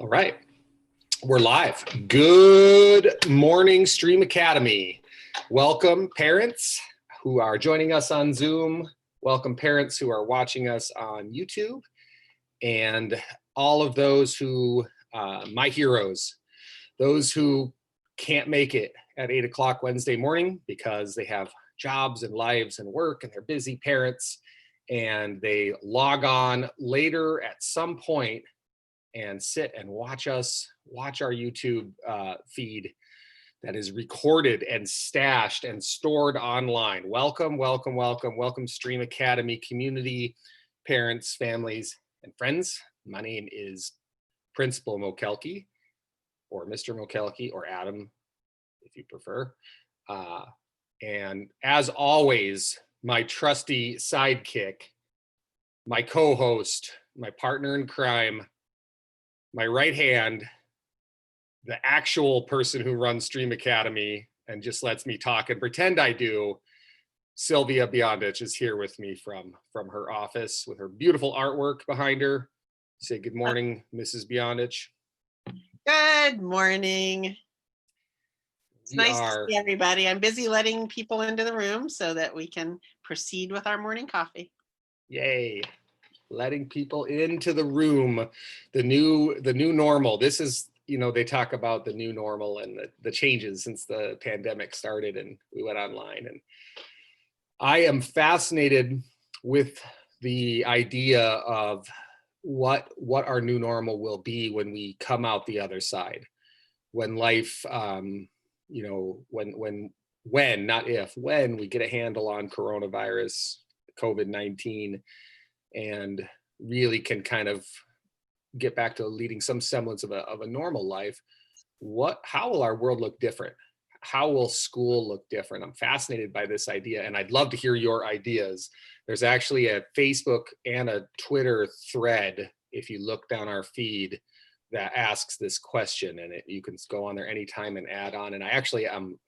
All right, we're live. Good morning, Stream Academy. Welcome, parents who are joining us on Zoom. Welcome, parents who are watching us on YouTube. And all of those who, my heroes, those who can't make it at 8 o'clock Wednesday morning because they have jobs and lives and work and they're busy parents, and they log on later at some point and sit and watch our YouTube feed that is recorded and stashed and stored online. Welcome, welcome, welcome, welcome, Stream Academy community, parents, families, and friends. My name is Principal Mokelke, or Mr. Mokelke, or Adam, if you prefer. And as always, my trusty sidekick, my co-host, my partner in crime, my right hand, the actual person who runs Stream Academy and just lets me talk and pretend I do, Sylvia Beyondich is here with me from her office with her beautiful artwork behind her. Say good morning, Mrs. Beyondich. Good morning. It's nice to see everybody. I'm busy letting people into the room so that we can proceed with our morning coffee. Yay. Letting people into the room, the new normal. This is, they talk about the new normal and the changes since the pandemic started and we went online. And I am fascinated with the idea of what our new normal will be when we come out the other side, when life, when not if, when we get a handle on coronavirus, COVID-19, and really can kind of get back to leading some semblance of a normal life. How will our world look different? How will school look different? I'm fascinated by this idea, and I'd love to hear your ideas. There's actually a Facebook and a Twitter thread, if you look down our feed, that asks this question, and you can go on there anytime and add on. And I'm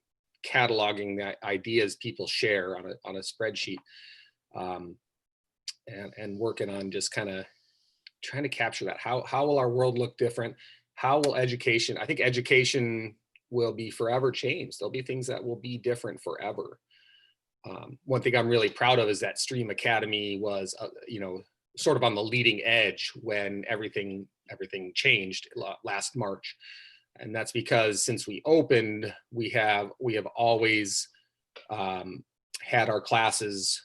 cataloging the ideas people share on a spreadsheet. And working on just kind of trying to capture that. How will our world look different? How will education, I think education will be forever changed. There'll be things that will be different forever. One thing I'm really proud of is that Stream Academy was, sort of on the leading edge when everything changed last March. And that's because since we opened, we have always had our classes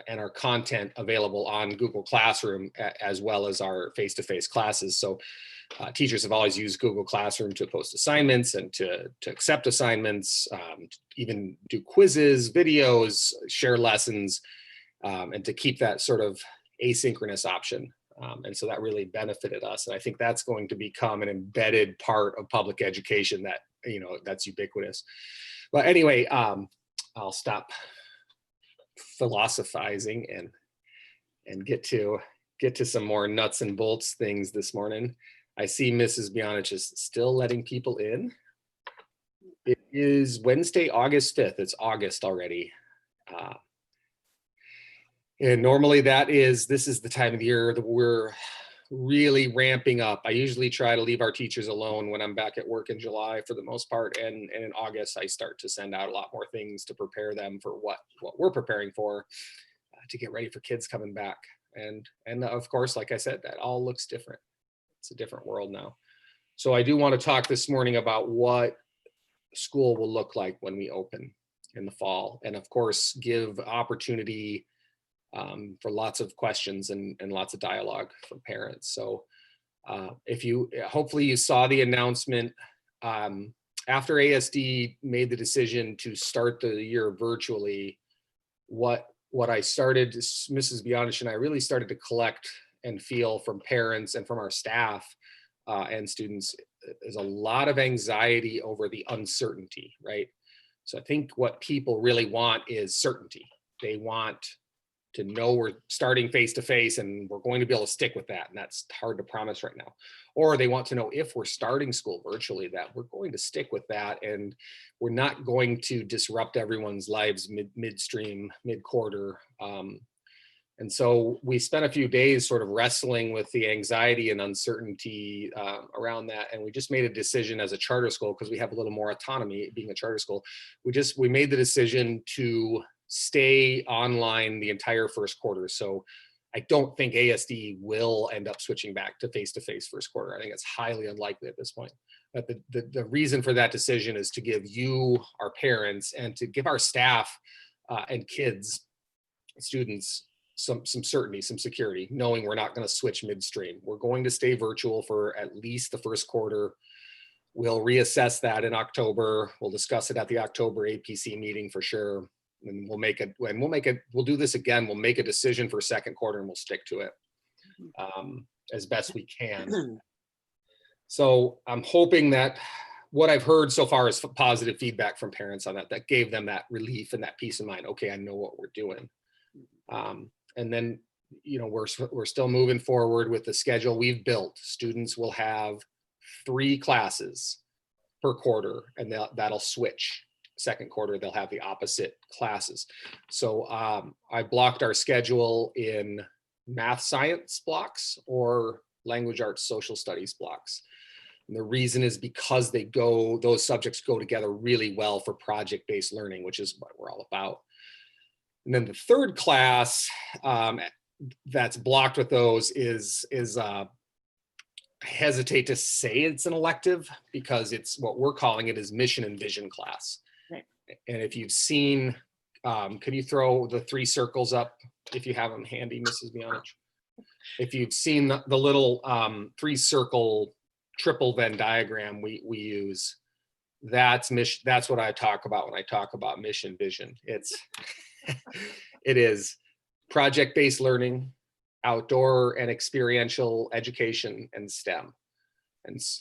and our content available on Google Classroom, as well as our face-to-face classes. So teachers have always used Google Classroom to post assignments and to accept assignments, even do quizzes, videos, share lessons, and to keep that sort of asynchronous option. And so that really benefited us. And I think that's going to become an embedded part of public education that, that's ubiquitous. But anyway, I'll stop philosophizing and get to some more nuts and bolts things this morning. I see Mrs. Beyondich is still letting people in. It is Wednesday, August 5th. It's August already. And normally this is the time of the year that we're really ramping up. I usually try to leave our teachers alone when I'm back at work in July for the most part. And in August, I start to send out a lot more things to prepare them for what we're preparing for, to get ready for kids coming back. And of course, like I said, that all looks different. It's a different world now. So I do want to talk this morning about what school will look like when we open in the fall. And of course, give opportunity for lots of questions and lots of dialogue from parents. So hopefully you saw the announcement after ASD made the decision to start the year virtually. What I started, Mrs. Beyondich and I really started to collect and feel from parents and from our staff and students is a lot of anxiety over the uncertainty, right? So I think what people really want is certainty. They want to know we're starting face-to-face and we're going to be able to stick with that. And that's hard to promise right now. Or they want to know if we're starting school virtually, that we're going to stick with that and we're not going to disrupt everyone's lives midstream, mid-quarter. And so we spent a few days sort of wrestling with the anxiety and uncertainty around that. And we just made a decision as a charter school, because we have a little more autonomy being a charter school. We made the decision to stay online the entire first quarter. So I don't think ASD will end up switching back to face-to-face first quarter. I think it's highly unlikely at this point. But the reason for that decision is to give you, our parents, and to give our staff and kids, students, some certainty, some security, knowing we're not going to switch midstream. We're going to stay virtual for at least the first quarter. We'll reassess that in October. We'll discuss it at the October APC meeting for sure. And we'll do this again. We'll make a decision for second quarter and we'll stick to it as best we can. So I'm hoping that what I've heard so far is positive feedback from parents on that gave them that relief and that peace of mind. Okay, I know what we're doing. And then, we're still moving forward with the schedule we've built. Students will have 3 classes per quarter, and that'll switch. Second quarter, they'll have the opposite classes. So I blocked our schedule in math science blocks or language arts social studies blocks. And the reason is because those subjects go together really well for project-based learning, which is what we're all about. And then the third class that's blocked with those is I hesitate to say it's an elective, because it's what we're calling it is mission and vision class. Right. And if you've seen, can you throw the 3 circles up if you have them handy, Mrs. Mianich? If you've seen the little 3-circle triple Venn diagram we use, that's what I talk about when I talk about mission vision. It is project-based learning, outdoor and experiential education, and STEM.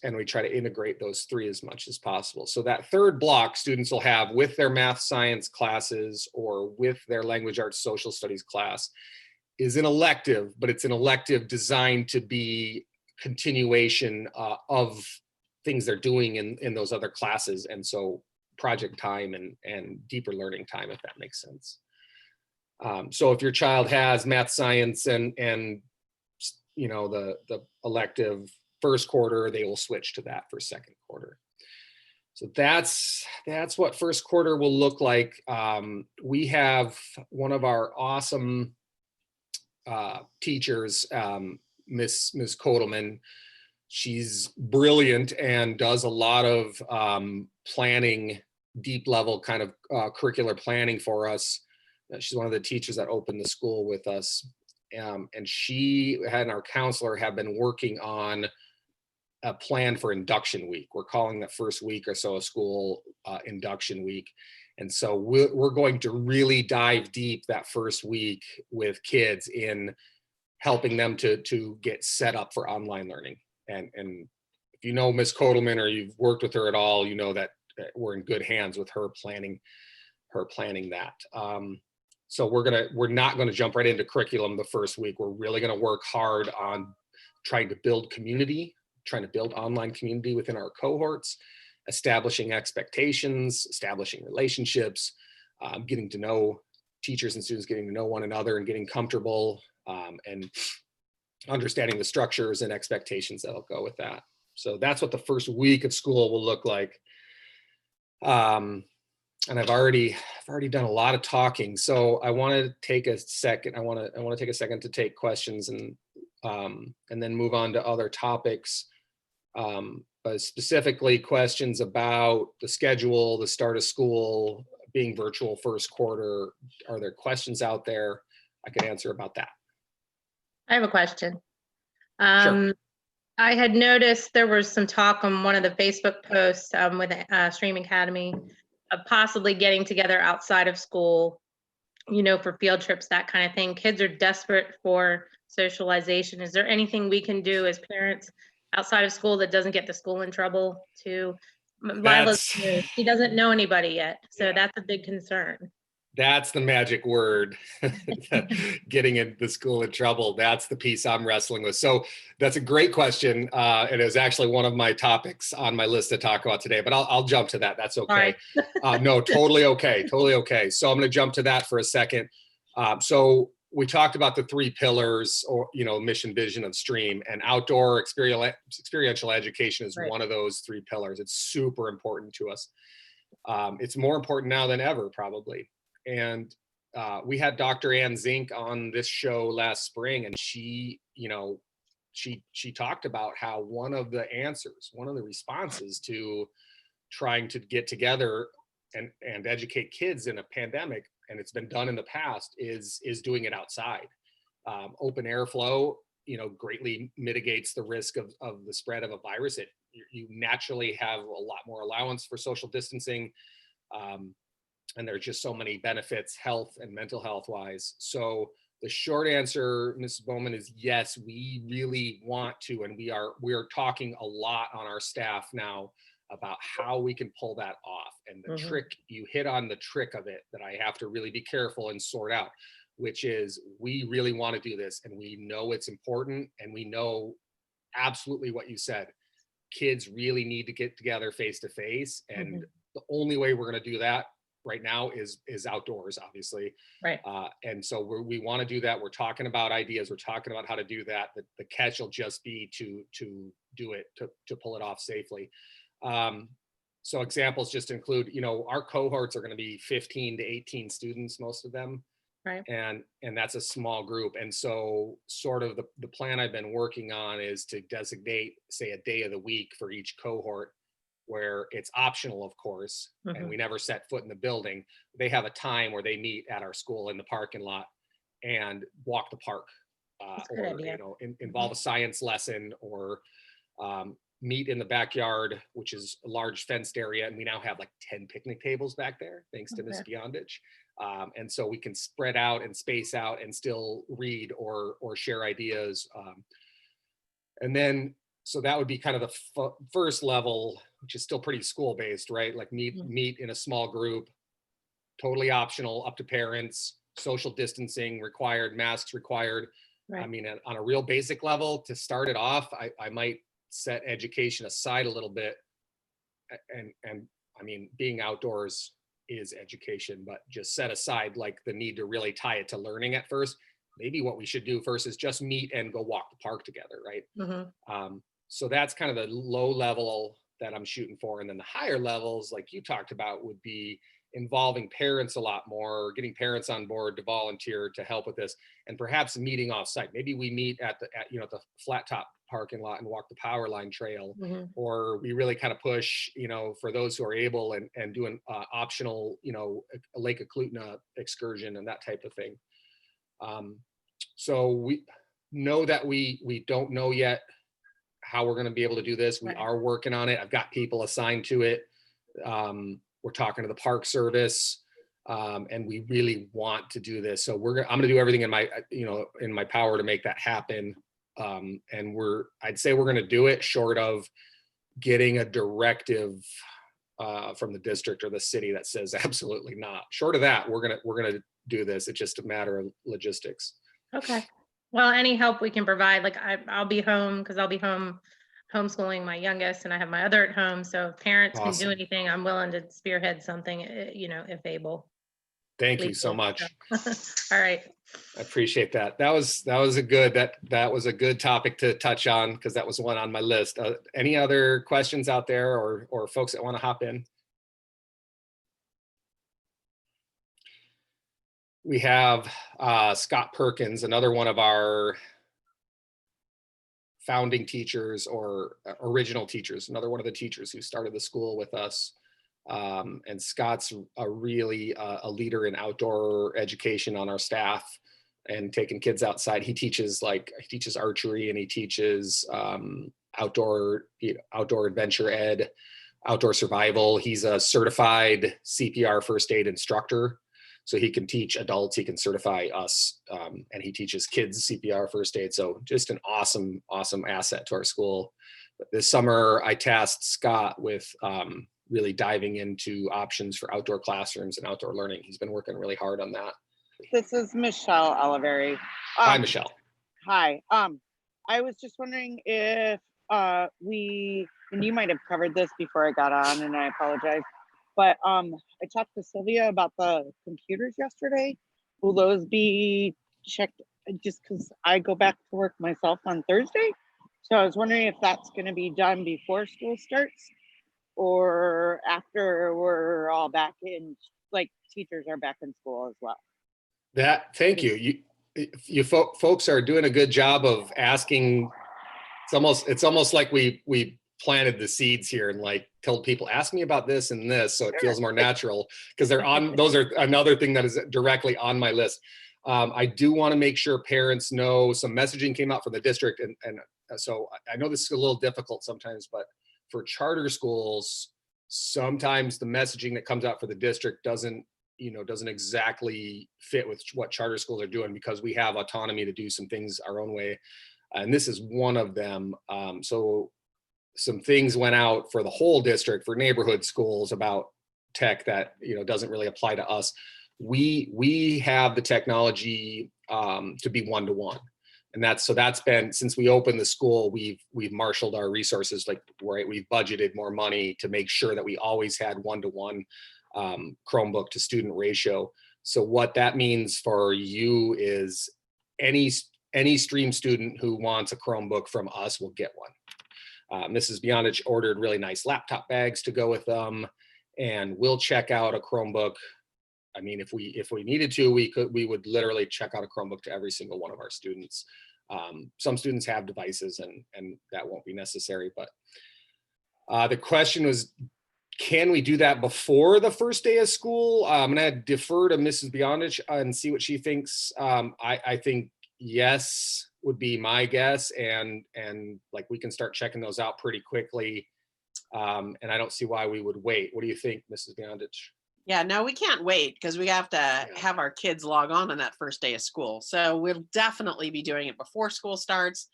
And we try to integrate those 3 as much as possible. So that third block students will have with their math science classes or with their language arts social studies class is an elective, but it's an elective designed to be continuation of things they're doing in those other classes. And so project time and deeper learning time, if that makes sense. So if your child has math science and the elective first quarter, they will switch to that for second quarter. So that's what first quarter will look like. We have one of our awesome teachers, Miss Kotelman. She's brilliant and does a lot of planning, deep level kind of curricular planning for us. She's one of the teachers that opened the school with us. And she and our counselor have been working on a plan for induction week. We're calling the first week or so of school induction week. And so we're going to really dive deep that first week with kids in helping them to get set up for online learning. And if you know Miss Kotelman or you've worked with her at all, you know that we're in good hands with her planning that. So we're not going to jump right into curriculum the first week. We're really going to work hard on trying to build community, trying to build online community within our cohorts, establishing expectations, establishing relationships, getting to know teachers and students, getting to know one another and getting comfortable, and understanding the structures and expectations that'll go with that. So that's what the first week of school will look like. And I've already done a lot of talking, so I want to take a second. I want to take a second to take questions and then move on to other topics. But specifically questions about the schedule, the start of school, being virtual first quarter. Are there questions out there I could answer about that? I have a question. Sure. I had noticed there was some talk on one of the Facebook posts with Stream Academy of possibly getting together outside of school, for field trips, that kind of thing. Kids are desperate for socialization. Is there anything we can do as parents outside of school that doesn't get the school in trouble too? Lila's new. She doesn't know anybody yet, so that's a big concern. That's the magic word, getting in the school in trouble. That's the piece I'm wrestling with. So that's a great question. And it was actually one of my topics on my list to talk about today, but I'll jump to that. That's okay. No, totally okay. Totally okay. So I'm going to jump to that for a second. So we talked about the three pillars, or mission, vision, and stream, and outdoor experiential education is Right. one of those three pillars. It's super important to us. It's more important now than ever, probably. And we had Dr. Ann Zink on this show last spring, and she talked about how one of the responses to trying to get together and educate kids in a pandemic, and it's been done in the past, is doing it outside. Open air flow, greatly mitigates the risk of the spread of a virus. You naturally have a lot more allowance for social distancing. And there's just so many benefits, health and mental health wise. So the short answer, Mrs. Bowman, is yes, we really want to, and we are talking a lot on our staff now about how we can pull that off. And the trick, you hit on the trick of it that I have to really be careful and sort out, which is we really want to do this, and we know it's important, and we know absolutely what you said. Kids really need to get together face to face, and the only way we're going to do that right now is outdoors, obviously. Right. And so we want to do that. We're talking about ideas. We're talking about how to do that. The catch will just be to do it, to pull it off safely. So examples just include, our cohorts are going to be 15 to 18 students, most of them. Right. And that's a small group. And so sort of the plan I've been working on is to designate, say, a day of the week for each cohort, where it's optional, of course, and we never set foot in the building. They have a time where they meet at our school in the parking lot and walk the park, or involve a science lesson, or meet in the backyard, which is a large fenced area, and we now have like 10 picnic tables back there, thanks to Miss Beyondich. And so we can spread out and space out and still read or share ideas. And then, so that would be kind of the first level, which is still pretty school based, right? Like meet in a small group, totally optional, up to parents, social distancing required, masks required. Right. I mean, on a real basic level, to start it off, I might set education aside a little bit. And I mean, being outdoors is education, but just set aside like the need to really tie it to learning at first. Maybe what we should do first is just meet and go walk the park together, right? So that's kind of the low level that I'm shooting for. And then the higher levels, like you talked about, would be involving parents a lot more, getting parents on board to volunteer to help with this, and perhaps meeting off site. Maybe we meet at the flat top parking lot and walk the power line trail, or we really kind of push, for those who are able, and do an optional, a Lake Eklutna excursion and that type of thing. So we know that we don't know yet how we're going to be able to do this. We are working on it. I've got people assigned to it. We're talking to the Park Service, and we really want to do this. So I'm going to do everything in my power to make that happen. And I'd say we're going to do it, short of getting a directive from the district or the city that says absolutely not. Short of that, we're gonna do this. It's just a matter of logistics. Okay. Well, any help we can provide, like I'll be home, because I'll be home homeschooling my youngest, and I have my other at home. So if parents can do anything, I'm willing to spearhead something, if able. Thank you so much. All right. I appreciate that. That was a good topic to touch on, because that was one on my list. Any other questions out there, or folks that want to hop in? We have Scott Perkins, another one of our founding teachers, or original teachers, another one of the teachers who started the school with us. And Scott's a leader in outdoor education on our staff, and taking kids outside. He teaches archery, and he teaches outdoor adventure ed, outdoor survival. He's a certified CPR first aid instructor. So he can teach adults, he can certify us, and he teaches kids CPR first aid. So just an awesome asset to our school. But this summer, I tasked Scott with really diving into options for outdoor classrooms and outdoor learning. He's been working really hard on that. This is Michelle Oliveri. Hi, Michelle. Hi. I was just wondering if and you might have covered this before I got on, and I apologize, but I talked to Sylvia about the computers yesterday. Will those be checked just because I go back to work myself on Thursday. So I was wondering if that's going to be done before school starts or after we're all back in, like teachers are back in school as well. Thank you. You folks are doing a good job of asking. It's almost like we planted the seeds here and like told people, ask me about this and this, so it feels more natural, because those are another thing that is directly on my list. I do want to make sure parents know some messaging came out from the district, and so I know this is a little difficult sometimes, but for charter schools, sometimes the messaging that comes out for the district doesn't exactly fit with what charter schools are doing, because we have autonomy to do some things our own way. And this is one of them. So some things went out for the whole district for neighborhood schools about tech that, doesn't really apply to us. We have the technology to be one-to-one. And that's been, since we opened the school, we've marshaled our resources, we've budgeted more money to make sure that we always had one-to-one Chromebook to student ratio. So what that means for you is any stream student who wants a Chromebook from us will get one. Mrs. Bionich ordered really nice laptop bags to go with them, and we'll check out a Chromebook. I mean, if we needed to, we would literally check out a Chromebook to every single one of our students. Some students have devices and that won't be necessary, but the question was, can we do that before the first day of school? I'm gonna defer to Mrs. Bionich and see what she thinks. I think yes would be my guess, and like we can start checking those out pretty quickly. And I don't see why we would wait. What do you think, Mrs. Bionich? Yeah, no, we can't wait because we have to have our kids log on that first day of school. So we'll definitely be doing it before school starts.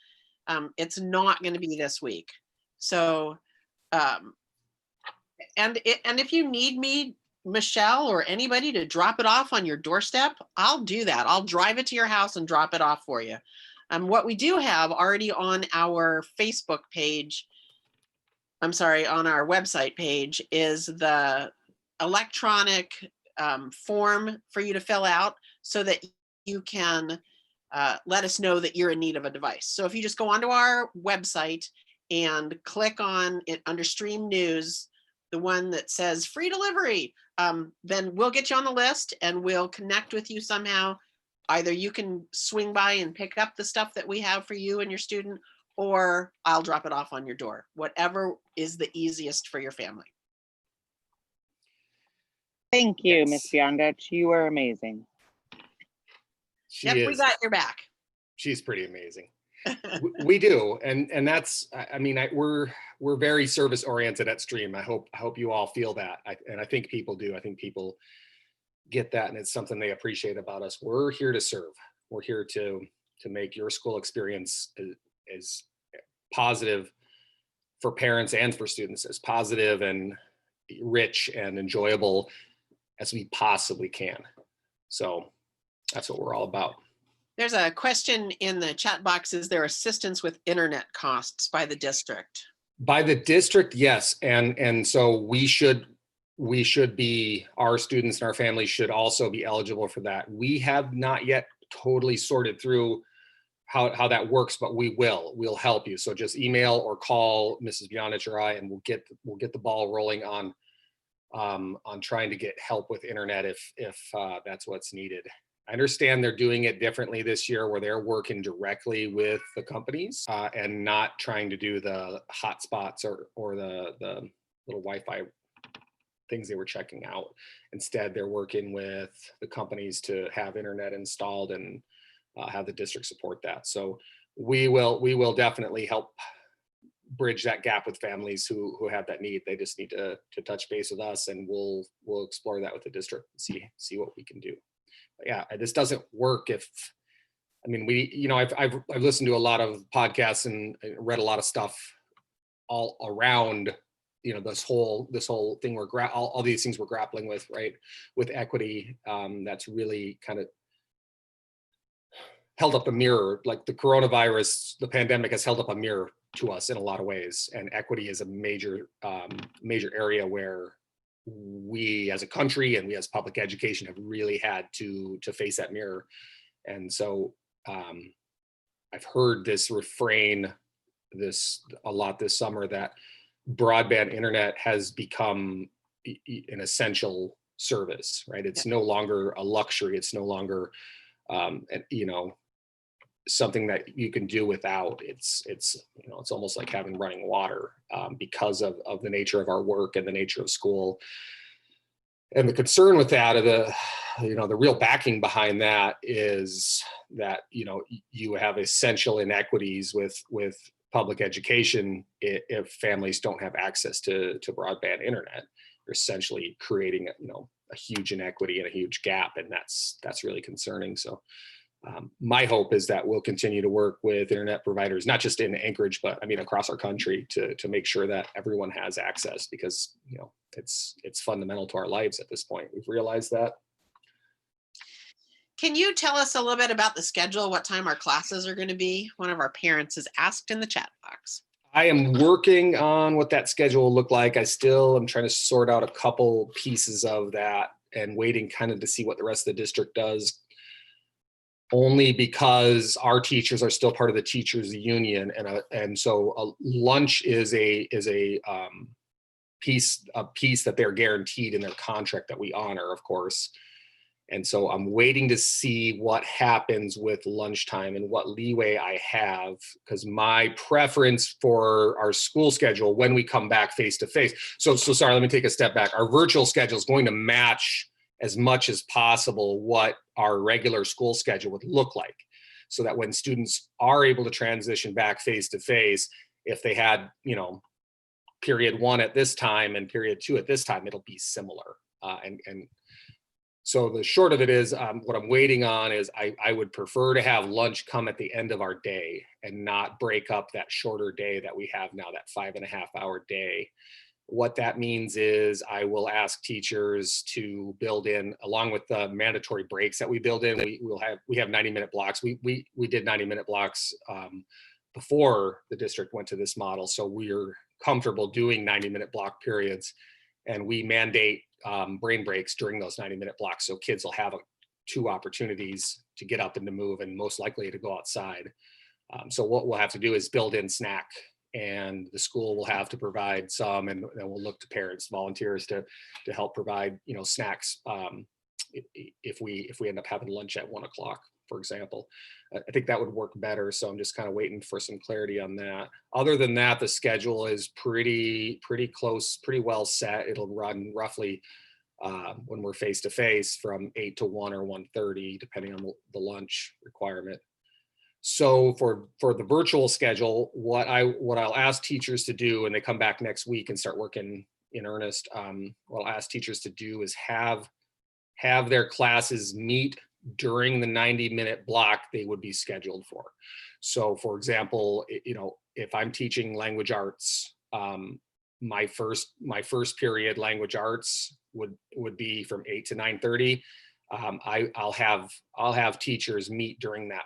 It's not going to be this week. So, and if you need me, Michelle, or anybody to drop it off on your doorstep, I'll do that. I'll drive it to your house and drop it off for you. What we do have already on our Facebook page, on our website page, is the electronic form for you to fill out so that you can let us know that you're in need of a device. So if you just go onto our website and click on it under Stream News, the one that says free delivery, then we'll get you on the list and we'll connect with you somehow. Either you can swing by and pick up the stuff that we have for you and your student, or I'll drop it off on your door, whatever is the easiest for your family. Thank you, Miss Bionich. You are amazing. We got your back. She's pretty amazing. We do, and that's. I mean, we're very service oriented at Stream. I hope you all feel that, and I think people do. I think people get that, and it's something they appreciate about us. We're here to serve. We're here to make your school experience as positive for parents and for students, as positive and rich and enjoyable as we possibly can. So that's what we're all about. There's a question in the chat box. Is there assistance with internet costs by the district? By the district, yes. And so we should be, our students and our families should also be eligible for that. We have not yet totally sorted through how that works, but we'll help you. So just email or call Mrs. Bionich or I, and we'll get the ball rolling on trying to get help with internet if that's what's needed. I understand they're doing it differently this year, where they're working directly with the companies and not trying to do the hotspots or the little Wi-Fi things they were checking out. Instead, they're working with the companies to have internet installed and have the district support that. So we will definitely help bridge that gap with families who have that need. They just need to touch base with us, and we'll explore that with the district and see what we can do. But yeah, this doesn't work if, I mean, I've listened to a lot of podcasts and read a lot of stuff all around, this whole thing all these things we're grappling with, right? With equity, that's really kind of held up a mirror. Like the coronavirus, the pandemic has held up a mirror to us in a lot of ways, and equity is a major area where we as a country and we as public education have really had to face that mirror. And so I've heard this refrain a lot this summer, that broadband internet has become an essential service, right? It's no longer a luxury. It's no longer, something that you can do without. It's almost like having running water, because of the nature of our work and the nature of school. And the concern with that, the real backing behind that is that, you have essential inequities with public education. If families don't have access to broadband internet, you're essentially creating, a huge inequity and a huge gap. And that's really concerning. So my hope is that we'll continue to work with internet providers, not just in Anchorage, but across our country, to make sure that everyone has access, because it's fundamental to our lives at this point. We've realized that. Can you tell us a little bit about the schedule, what time our classes are going to be? One of our parents has asked in the chat box. I am working on what that schedule will look like. I still am trying to sort out a couple pieces of that and waiting kind of to see what the rest of the district does, only because our teachers are still part of the teachers union. And so lunch is a piece that they're guaranteed in their contract that we honor, of course. And so I'm waiting to see what happens with lunchtime and what leeway I have, because my preference for our school schedule when we come back face to face. So sorry, let me take a step back. Our virtual schedule is going to match as much as possible what our regular school schedule would look like, so that when students are able to transition back face to face, if they had, period 1 at this time and period 2 at this time, it'll be similar. And so the short of it is, what I'm waiting on is I would prefer to have lunch come at the end of our day and not break up that shorter day that we have now, that 5.5-hour day. What that means is I will ask teachers to build in, along with the mandatory breaks that we build in, we have 90-minute blocks. We did 90-minute blocks before the district went to this model. So we're comfortable doing 90-minute block periods, and we mandate brain breaks during those 90-minute blocks. So kids will have 2 opportunities to get up and to move, and most likely to go outside. So what we'll have to do is build in snack, and the school will have to provide some, and then we'll look to parents, volunteers to help provide, snacks if we end up having lunch at 1 o'clock, for example. I think that would work better. So I'm just kind of waiting for some clarity on that. Other than that, the schedule is pretty close, pretty well set. It'll run roughly when we're face to face from 8 to 1 or 1:30, depending on the lunch requirement. So for the virtual schedule, what I'll ask teachers to do, and they come back next week and start working in earnest, what I'll ask teachers to do is have their classes meet during the 90-minute block they would be scheduled for. So for example, if I'm teaching language arts, my first period language arts would be from 8 to 9:30. I'll have teachers meet during that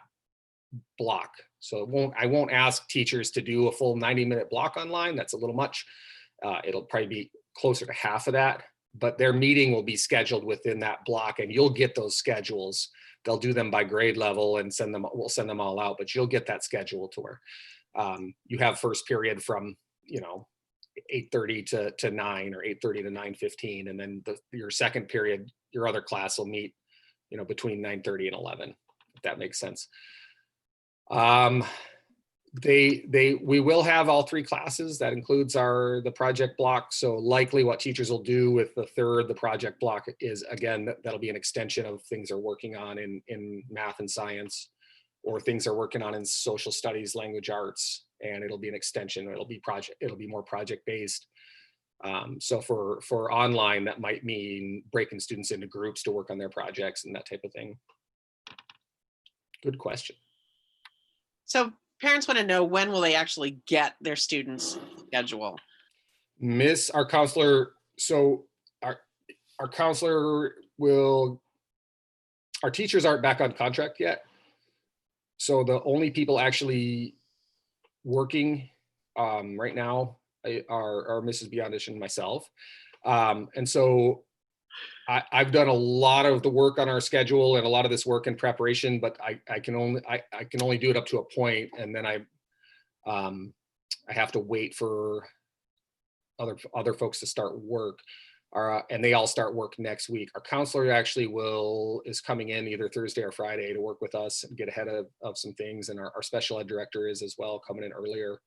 block. So I won't ask teachers to do a full 90-minute block online. That's a little much. It'll probably be closer to half of that, but their meeting will be scheduled within that block, and you'll get those schedules. They'll do them by grade level and we'll send them all out, but you'll get that schedule to where you have first period from 8:30 to 9 or 8:30 to 9:15, and then your second period, your other class will meet between 9:30 and 11, if that makes sense. We will have all 3 classes. That includes the project block. So likely what teachers will do with the project block is, again, that'll be an extension of things they're working on in math and science, or things they're working on in social studies, language arts, and it'll be an extension. It'll be more project based. So for online, that might mean breaking students into groups to work on their projects and that type of thing. Good question. So parents want to know, when will they actually get their students' schedule? Our counselor, so our counselor our teachers aren't back on contract yet. So the only people actually working right now are Mrs. Beyondish and myself. And so I've done a lot of the work on our schedule and a lot of this work in preparation, but I can only do it up to a point, and then I have to wait for other folks to start work. And they all start work next week. Our counselor actually is coming in either Thursday or Friday to work with us and get ahead of some things. And our special ed director is as well, coming in earlier.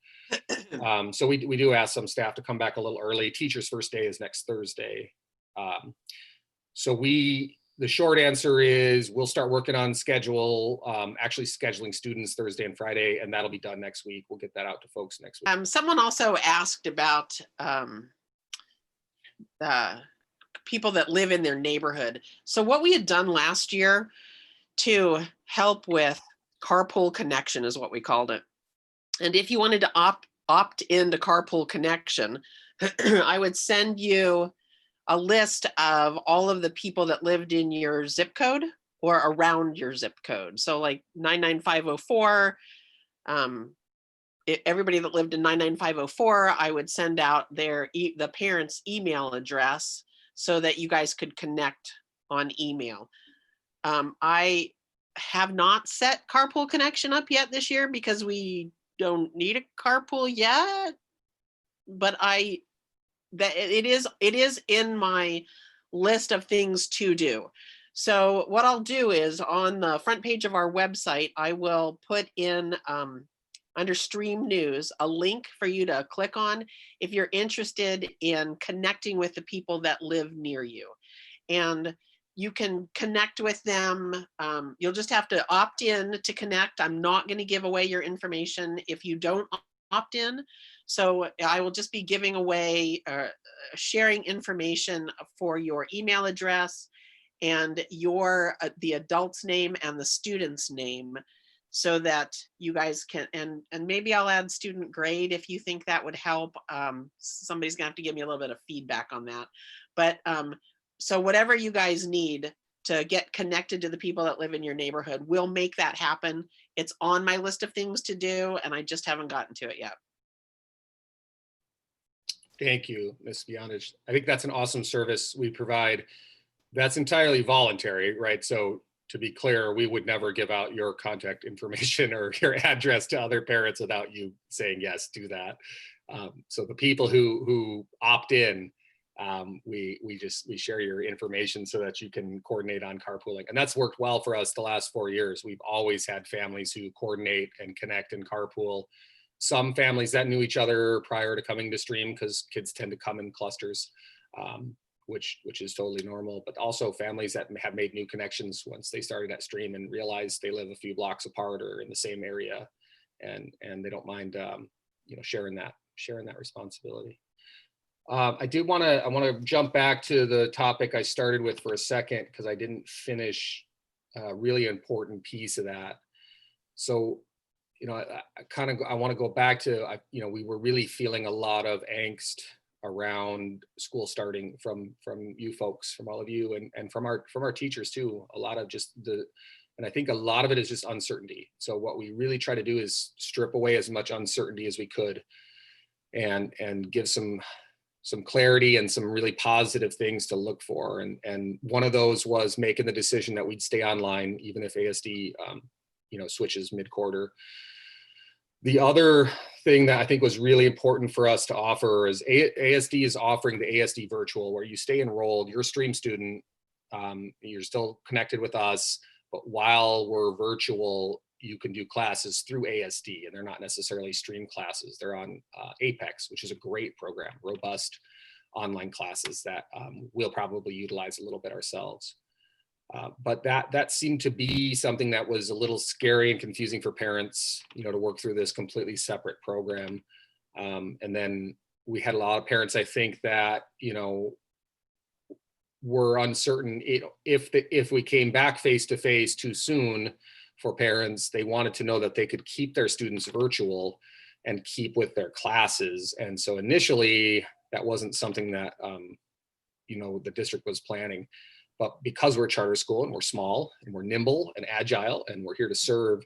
So we do ask some staff to come back a little early. Teachers' first day is next Thursday. So the short answer is we'll start working on schedule, actually scheduling students Thursday and Friday, and that'll be done next week. We'll get that out to folks next week. Someone also asked about people that live in their neighborhood. So what we had done last year to help with carpool connection is what we called it. And if you wanted to opt into carpool connection, I would send you a list of all of the people that lived in your zip code or around your zip code. So like 99504, everybody that lived in 99504, I would send out the parents' email address so that you guys could connect on email. I have not set carpool connection up yet this year because we don't need a carpool yet, but it is in my list of things to do. So what I'll do is on the front page of our website, I will put in under Stream News a link for you to click on if you're interested in connecting with the people that live near you. And you can connect with them. You'll just have to opt in to connect. I'm not going to give away your information if you don't opt in. So I will just be giving away, sharing information for your email address and the adult's name and the student's name, so that you guys can, and maybe I'll add student grade if you think that would help. Somebody's gonna have to give me a little bit of feedback on that. But so whatever you guys need to get connected to the people that live in your neighborhood, we'll make that happen. It's on my list of things to do, and I just haven't gotten to it yet. Thank you, Ms. Bionage. I think that's an awesome service we provide. That's entirely voluntary, right? So to be clear, we would never give out your contact information or your address to other parents without you saying, yes, do that. So the people who opt in, we share your information so that you can coordinate on carpooling. And that's worked well for us the last 4 years. We've always had families who coordinate and connect and carpool. Some families that knew each other prior to coming to Stream, because kids tend to come in clusters, which is totally normal, but also families that have made new connections once they started at Stream and realized they live a few blocks apart or in the same area, and they don't mind sharing that responsibility. I want to jump back to the topic I started with for a second, because I didn't finish a really important piece of that. So I want to go back to, we were really feeling a lot of angst around school starting from you folks, from all of you, and from our teachers too. A lot of and I think a lot of it is just uncertainty. So what we really try to do is strip away as much uncertainty as we could, and give some clarity and some really positive things to look for. And one of those was making the decision that we'd stay online, even if ASD, switches mid-quarter. The other thing that I think was really important for us to offer is ASD is offering the ASD virtual, where you stay enrolled, you're a Stream student, you're still connected with us, but while we're virtual, you can do classes through ASD, and they're not necessarily Stream classes. They're on Apex, which is a great program, robust online classes that we'll probably utilize a little bit ourselves. But that seemed to be something that was a little scary and confusing for parents, to work through this completely separate program. And then we had a lot of parents, I think, that, were uncertain if we came back face-to-face too soon. For parents, they wanted to know that they could keep their students virtual and keep with their classes. And so initially, that wasn't something that, the district was planning. But because we're a charter school and we're small and we're nimble and agile and we're here to serve,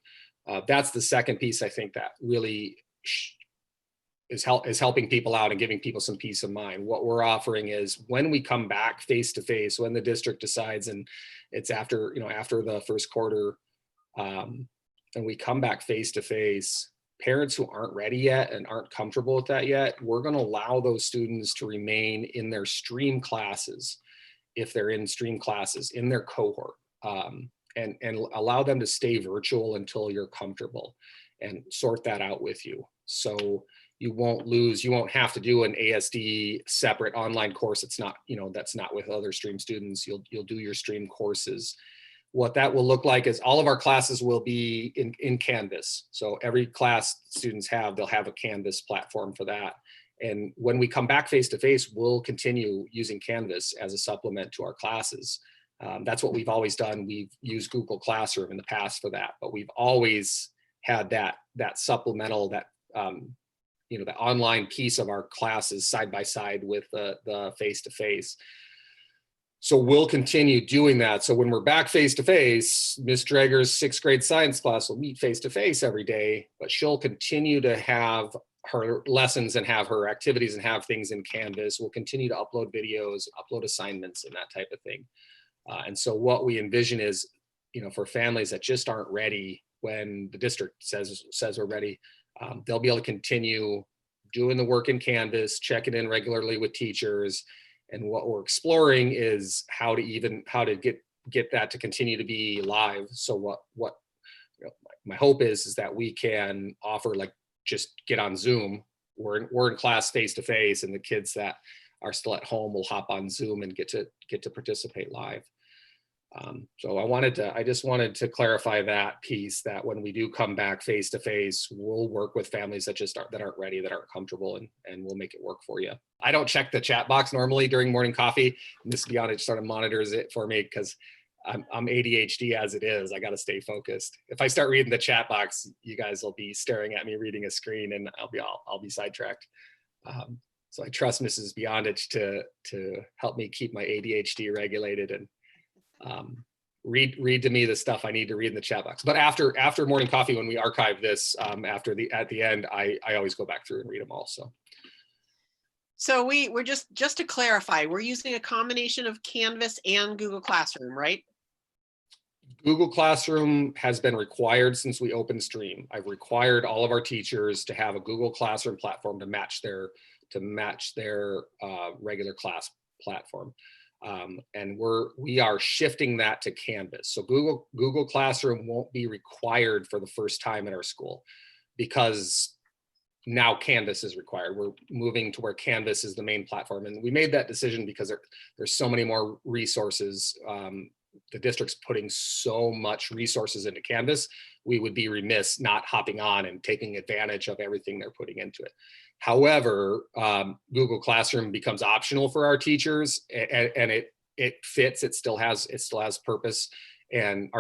that's the second piece, I think, that really is helping people out and giving people some peace of mind. What we're offering is when we come back face to face, when the district decides, and it's after, after the first quarter, and we come back face to face, parents who aren't ready yet and aren't comfortable with that yet, we're going to allow those students to remain in their stream classes, if they're in stream classes in their cohort, and allow them to stay virtual until you're comfortable, and sort that out with you. So you won't have to do an ASD separate online course. It's not, that's not with other stream students. You'll do your stream courses. What that will look like is all of our classes will be in Canvas. So every class they'll have a Canvas platform for that. And when we come back face to face, we'll continue using Canvas as a supplement to our classes. That's what we've always done. We've used Google Classroom in the past for that, but we've always had that supplemental, that the online piece of our classes side by side with the face to face. So we'll continue doing that. So when we're back face to face, Miss Drager's 6th grade science class will meet face to face every day, but she'll continue to have her lessons and have her activities and have things in Canvas. We'll continue to upload videos, upload assignments, and that type of thing. And so what we envision is, for families that just aren't ready when the district says we're ready, they'll be able to continue doing the work in Canvas, checking in regularly with teachers. And what we're exploring is how to get that to continue to be live. So what my hope is that we can offer, like, just get on Zoom. We're in class face to face, and the kids that are still at home will hop on Zoom and get to participate live. So I just wanted to clarify that piece, that when we do come back face to face, we'll work with families that aren't ready, that aren't comfortable, and we'll make it work for you. I don't check the chat box normally during morning coffee. Miss Beyond sort of monitors it for me because I'm ADHD as it is. I got to stay focused. If I start reading the chat box, you guys will be staring at me reading a screen, and I'll be sidetracked. So I trust Mrs. Beyondich to help me keep my ADHD regulated and read to me the stuff I need to read in the chat box. But after morning coffee, when we archive this, at the end, I always go back through and read them all. So we're just to clarify, we're using a combination of Canvas and Google Classroom, right? Google Classroom has been required since we opened Stream. I've required all of our teachers to have a Google Classroom platform to match their regular class platform. And we are shifting that to Canvas. So Google Classroom won't be required for the first time in our school, because now Canvas is required. We're moving to where Canvas is the main platform. And we made that decision because there's so many more resources. The district's putting so much resources into Canvas, we would be remiss not hopping on and taking advantage of everything they're putting into it. However, Google Classroom becomes optional for our teachers, and it fits. It still has purpose. And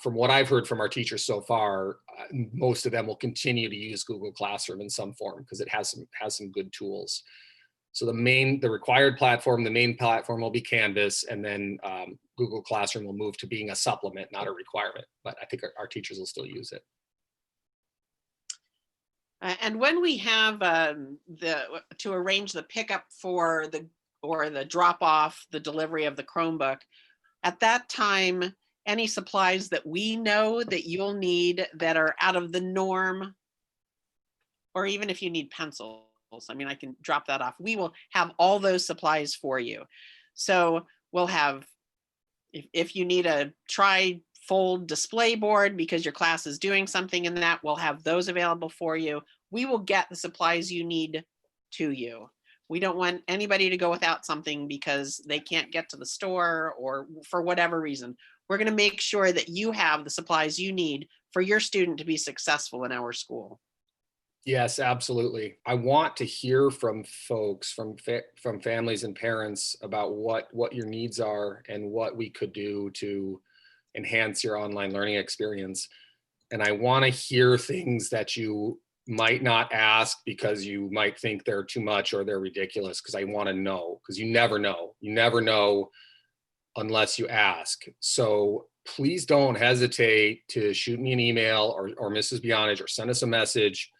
from what I've heard from our teachers so far, most of them will continue to use Google Classroom in some form because it has some good tools. So the required platform, the main platform will be Canvas, and then Google Classroom will move to being a supplement, not a requirement. But I think our teachers will still use it. And when we have to arrange the pickup or the drop off, the delivery of the Chromebook, at that time, any supplies that we know that you'll need that are out of the norm, or even if you need pencils, I mean, I can drop that off. We will have all those supplies for you. So we'll have, if you need a tri-fold display board because your class is doing something in that, we'll have those available for you. We will get the supplies you need to you. We don't want anybody to go without something because they can't get to the store or for whatever reason. We're going to make sure that you have the supplies you need for your student to be successful in our school. Yes, absolutely. I want to hear from folks, from families and parents about what your needs are and what we could do to enhance your online learning experience. And I want to hear things that you might not ask because you might think they're too much or they're ridiculous, because I want to know, because you never know unless you ask. So please don't hesitate to shoot me an email or Mrs. Beyondich, or send us a message.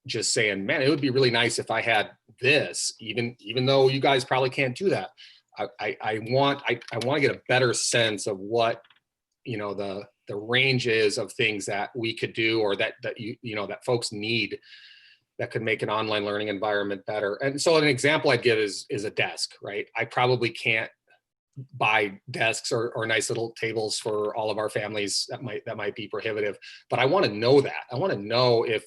just saying, man, it would be really nice if I had this, even though you guys probably can't do that. I want to get a better sense of what, the range is of things that we could do, or that that folks need, that could make an online learning environment better. And so an example I'd give is a desk, right? I probably can't buy desks or nice little tables for all of our families. That might be prohibitive, but I want to know that. I want to know if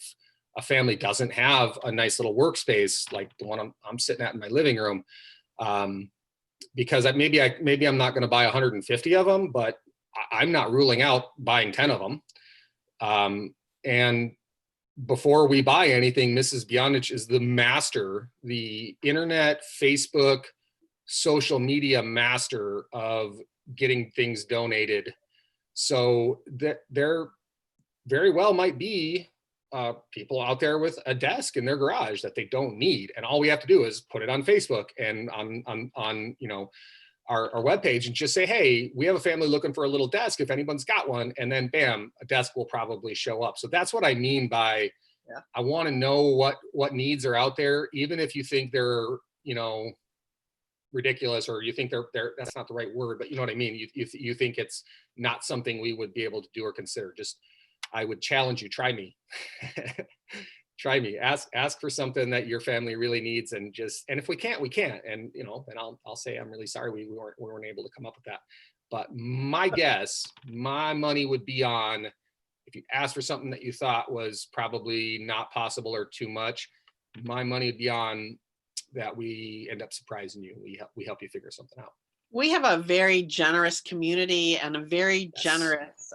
a family doesn't have a nice little workspace like the one I'm sitting at in my living room, because maybe I'm not going to buy 150 of them, but I'm not ruling out buying 10 of them. And before we buy anything, Mrs. Bionich is the master, the internet, Facebook, social media master of getting things donated. So that there very well might be people out there with a desk in their garage that they don't need, and all we have to do is put it on Facebook and on our webpage and just say, hey, we have a family looking for a little desk if anyone's got one, and then bam, a desk will probably show up. So that's what I mean by, I want to know what needs are out there, even if you think they're ridiculous, or you think they're that's not the right word, but you know what I mean. You think it's not something we would be able to do or consider. Just, I would challenge you, try me. Try me, ask for something that your family really needs, and if we can't, we can't. And then I'll say, I'm really sorry we weren't able to come up with that. But my guess, my money would be on, if you asked for something that you thought was probably not possible or too much, my money would be on that we end up surprising you. We help you figure something out. We have a very generous community and a very generous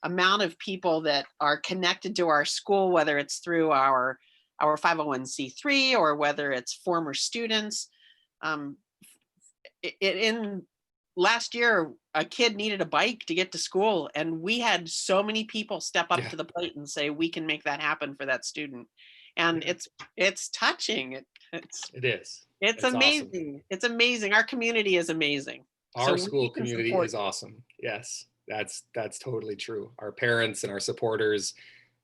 amount of people that are connected to our school, whether it's through our 501c3 or whether it's former students. In last year, a kid needed a bike to get to school, and we had so many people step up to the plate and say, we can make that happen for that student. And it's touching. It is. It's amazing. Awesome. It's amazing. Our community is amazing. Our school community is awesome. Yes, that's totally true. Our parents and our supporters,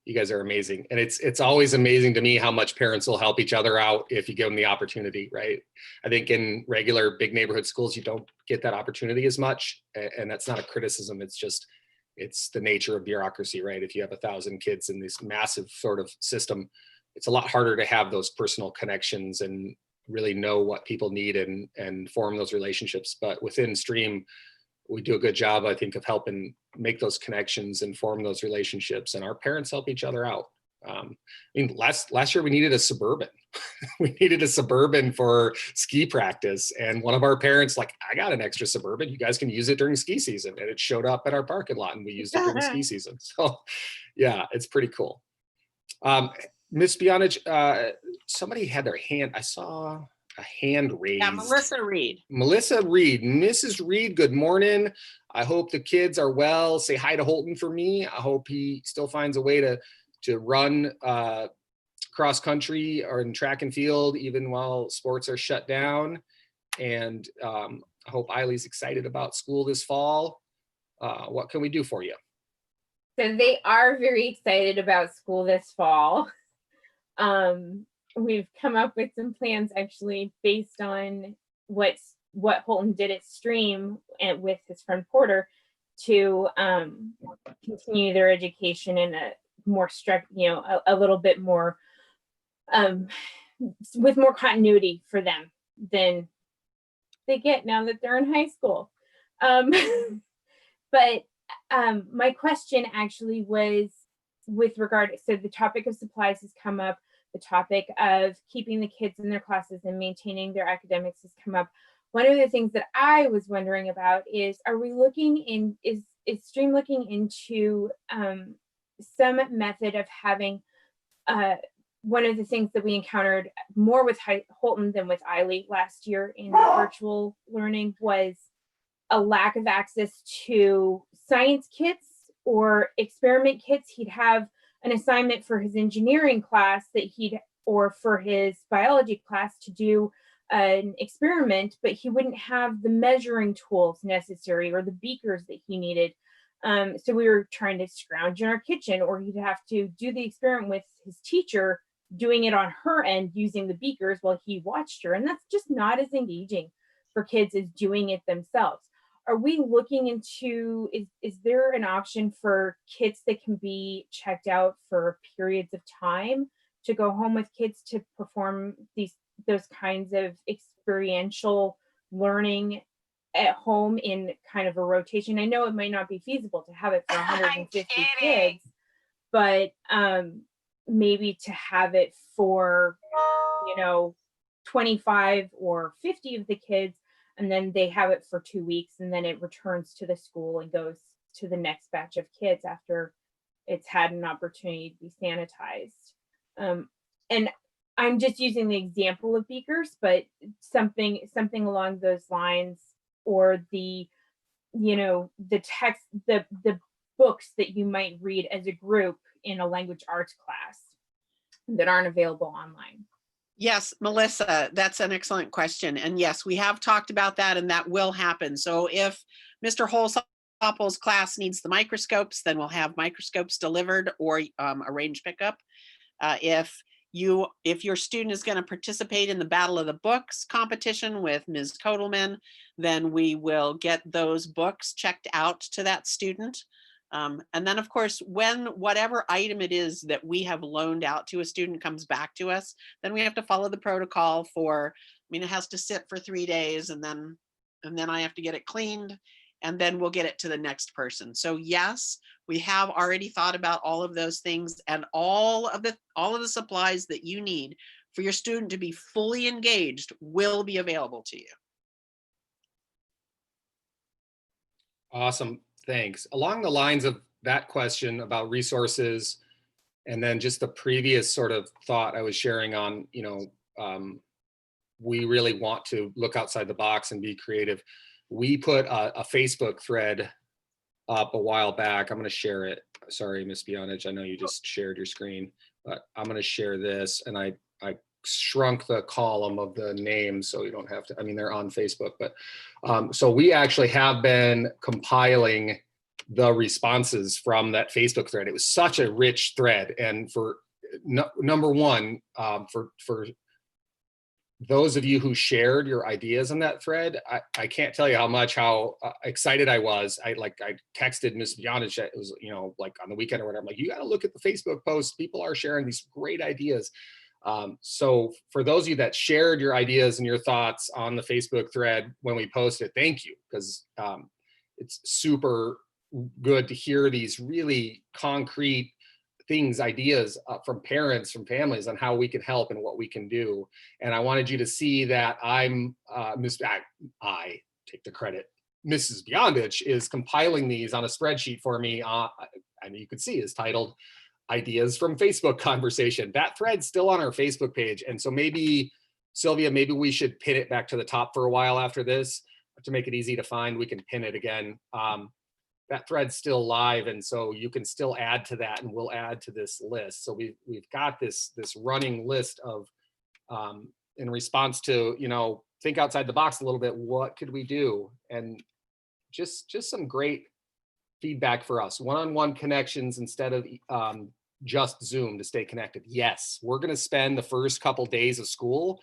you guys are amazing. And it's always amazing to me how much parents will help each other out if you give them the opportunity, right? I think in regular big neighborhood schools, you don't get that opportunity as much. And that's not a criticism. It's the nature of bureaucracy, right? If you have 1,000 kids in this massive sort of system, it's a lot harder to have those personal connections and really know what people need and form those relationships. But within Stream, we do a good job, I think, of helping make those connections and form those relationships. And our parents help each other out. Last year we needed a Suburban. We needed a Suburban for ski practice. And one of our parents, like, I got an extra Suburban. You guys can use it during ski season. And it showed up at our parking lot and we used it during ski season. So yeah, it's pretty cool. Miss Bionich, somebody had their hand. I saw a hand raised. Yeah, Melissa Reed. Melissa Reed. Mrs. Reed, good morning. I hope the kids are well. Say hi to Holton for me. I hope he still finds a way to run cross country or in track and field, even while sports are shut down. And I hope Eileen's excited about school this fall. What can we do for you? So they are very excited about school this fall. We've come up with some plans actually based on what Holton did at Stream and with his friend Porter to continue their education in a more strict, a little bit more with more continuity for them than they get now that they're in high school. But my question actually was with regard, so the topic of supplies has come up, the topic of keeping the kids in their classes and maintaining their academics has come up. One of the things that I was wondering about is, are we looking in, is Stream looking into some method of having, one of the things that we encountered more with Holton than with Eiley last year in virtual learning was a lack of access to science kits or experiment kits. He'd have an assignment for his engineering class or for his biology class to do an experiment, but he wouldn't have the measuring tools necessary or the beakers that he needed. So we were trying to scrounge in our kitchen, or he'd have to do the experiment with his teacher doing it on her end using the beakers while he watched her. And that's just not as engaging for kids as doing it themselves. Are we looking into, is there an option for kids that can be checked out for periods of time to go home with kids to perform those kinds of experiential learning at home in kind of a rotation? I know it might not be feasible to have it for 150 kids, but maybe to have it for, 25 or 50 of the kids, and then they have it for 2 weeks, and then it returns to the school and goes to the next batch of kids after it's had an opportunity to be sanitized. And I'm just using the example of beakers, but something along those lines, or the text, the books that you might read as a group in a language arts class that aren't available online. Yes, Melissa, that's an excellent question. And yes, we have talked about that, and that will happen. So if Mr. Holzapfel's class needs the microscopes, then we'll have microscopes delivered or arrange pickup. If your student is going to participate in the Battle of the Books competition with Ms. Kotelman, then we will get those books checked out to that student. And then, of course, when whatever item it is that we have loaned out to a student comes back to us, then we have to follow the protocol for, it has to sit for 3 days, and then I have to get it cleaned, and then we'll get it to the next person. So yes, we have already thought about all of those things, and all of the supplies that you need for your student to be fully engaged will be available to you. Awesome. Thanks. Along the lines of that question about resources, and then just the previous sort of thought I was sharing on, we really want to look outside the box and be creative. We put a Facebook thread up a while back. I'm going to share it. Sorry, Ms. Bionage, I know you just shared your screen, but I'm going to share this. And I shrunk the column of the names so you don't have to, they're on Facebook, but so we actually have been compiling the responses from that Facebook thread. It was such a rich thread. And for number one, for those of you who shared your ideas in that thread, I can't tell you how excited I was. I texted Ms. Bionage, it was, like on the weekend or whatever. I'm like, you got to look at the Facebook posts. People are sharing these great ideas. So for those of you that shared your ideas and your thoughts on the Facebook thread when we posted, thank you, because it's super good to hear these really concrete things, ideas from parents, from families on how we can help and what we can do. And I wanted you to see that I take the credit. Mrs. Bionage is compiling these on a spreadsheet for me. And you can see is titled Ideas from Facebook Conversation. That thread's still on our Facebook page. And so maybe, Sylvia, maybe we should pin it back to the top for a while after this to make it easy to find. We can pin it again. That thread's still live, and so you can still add to that, and we'll add to this list. So we've got this running list of, in response to, think outside the box a little bit, what could we do? And just some great feedback for us. One-on-one connections instead of just Zoom to stay connected. Yes, we're going to spend the first couple days of school.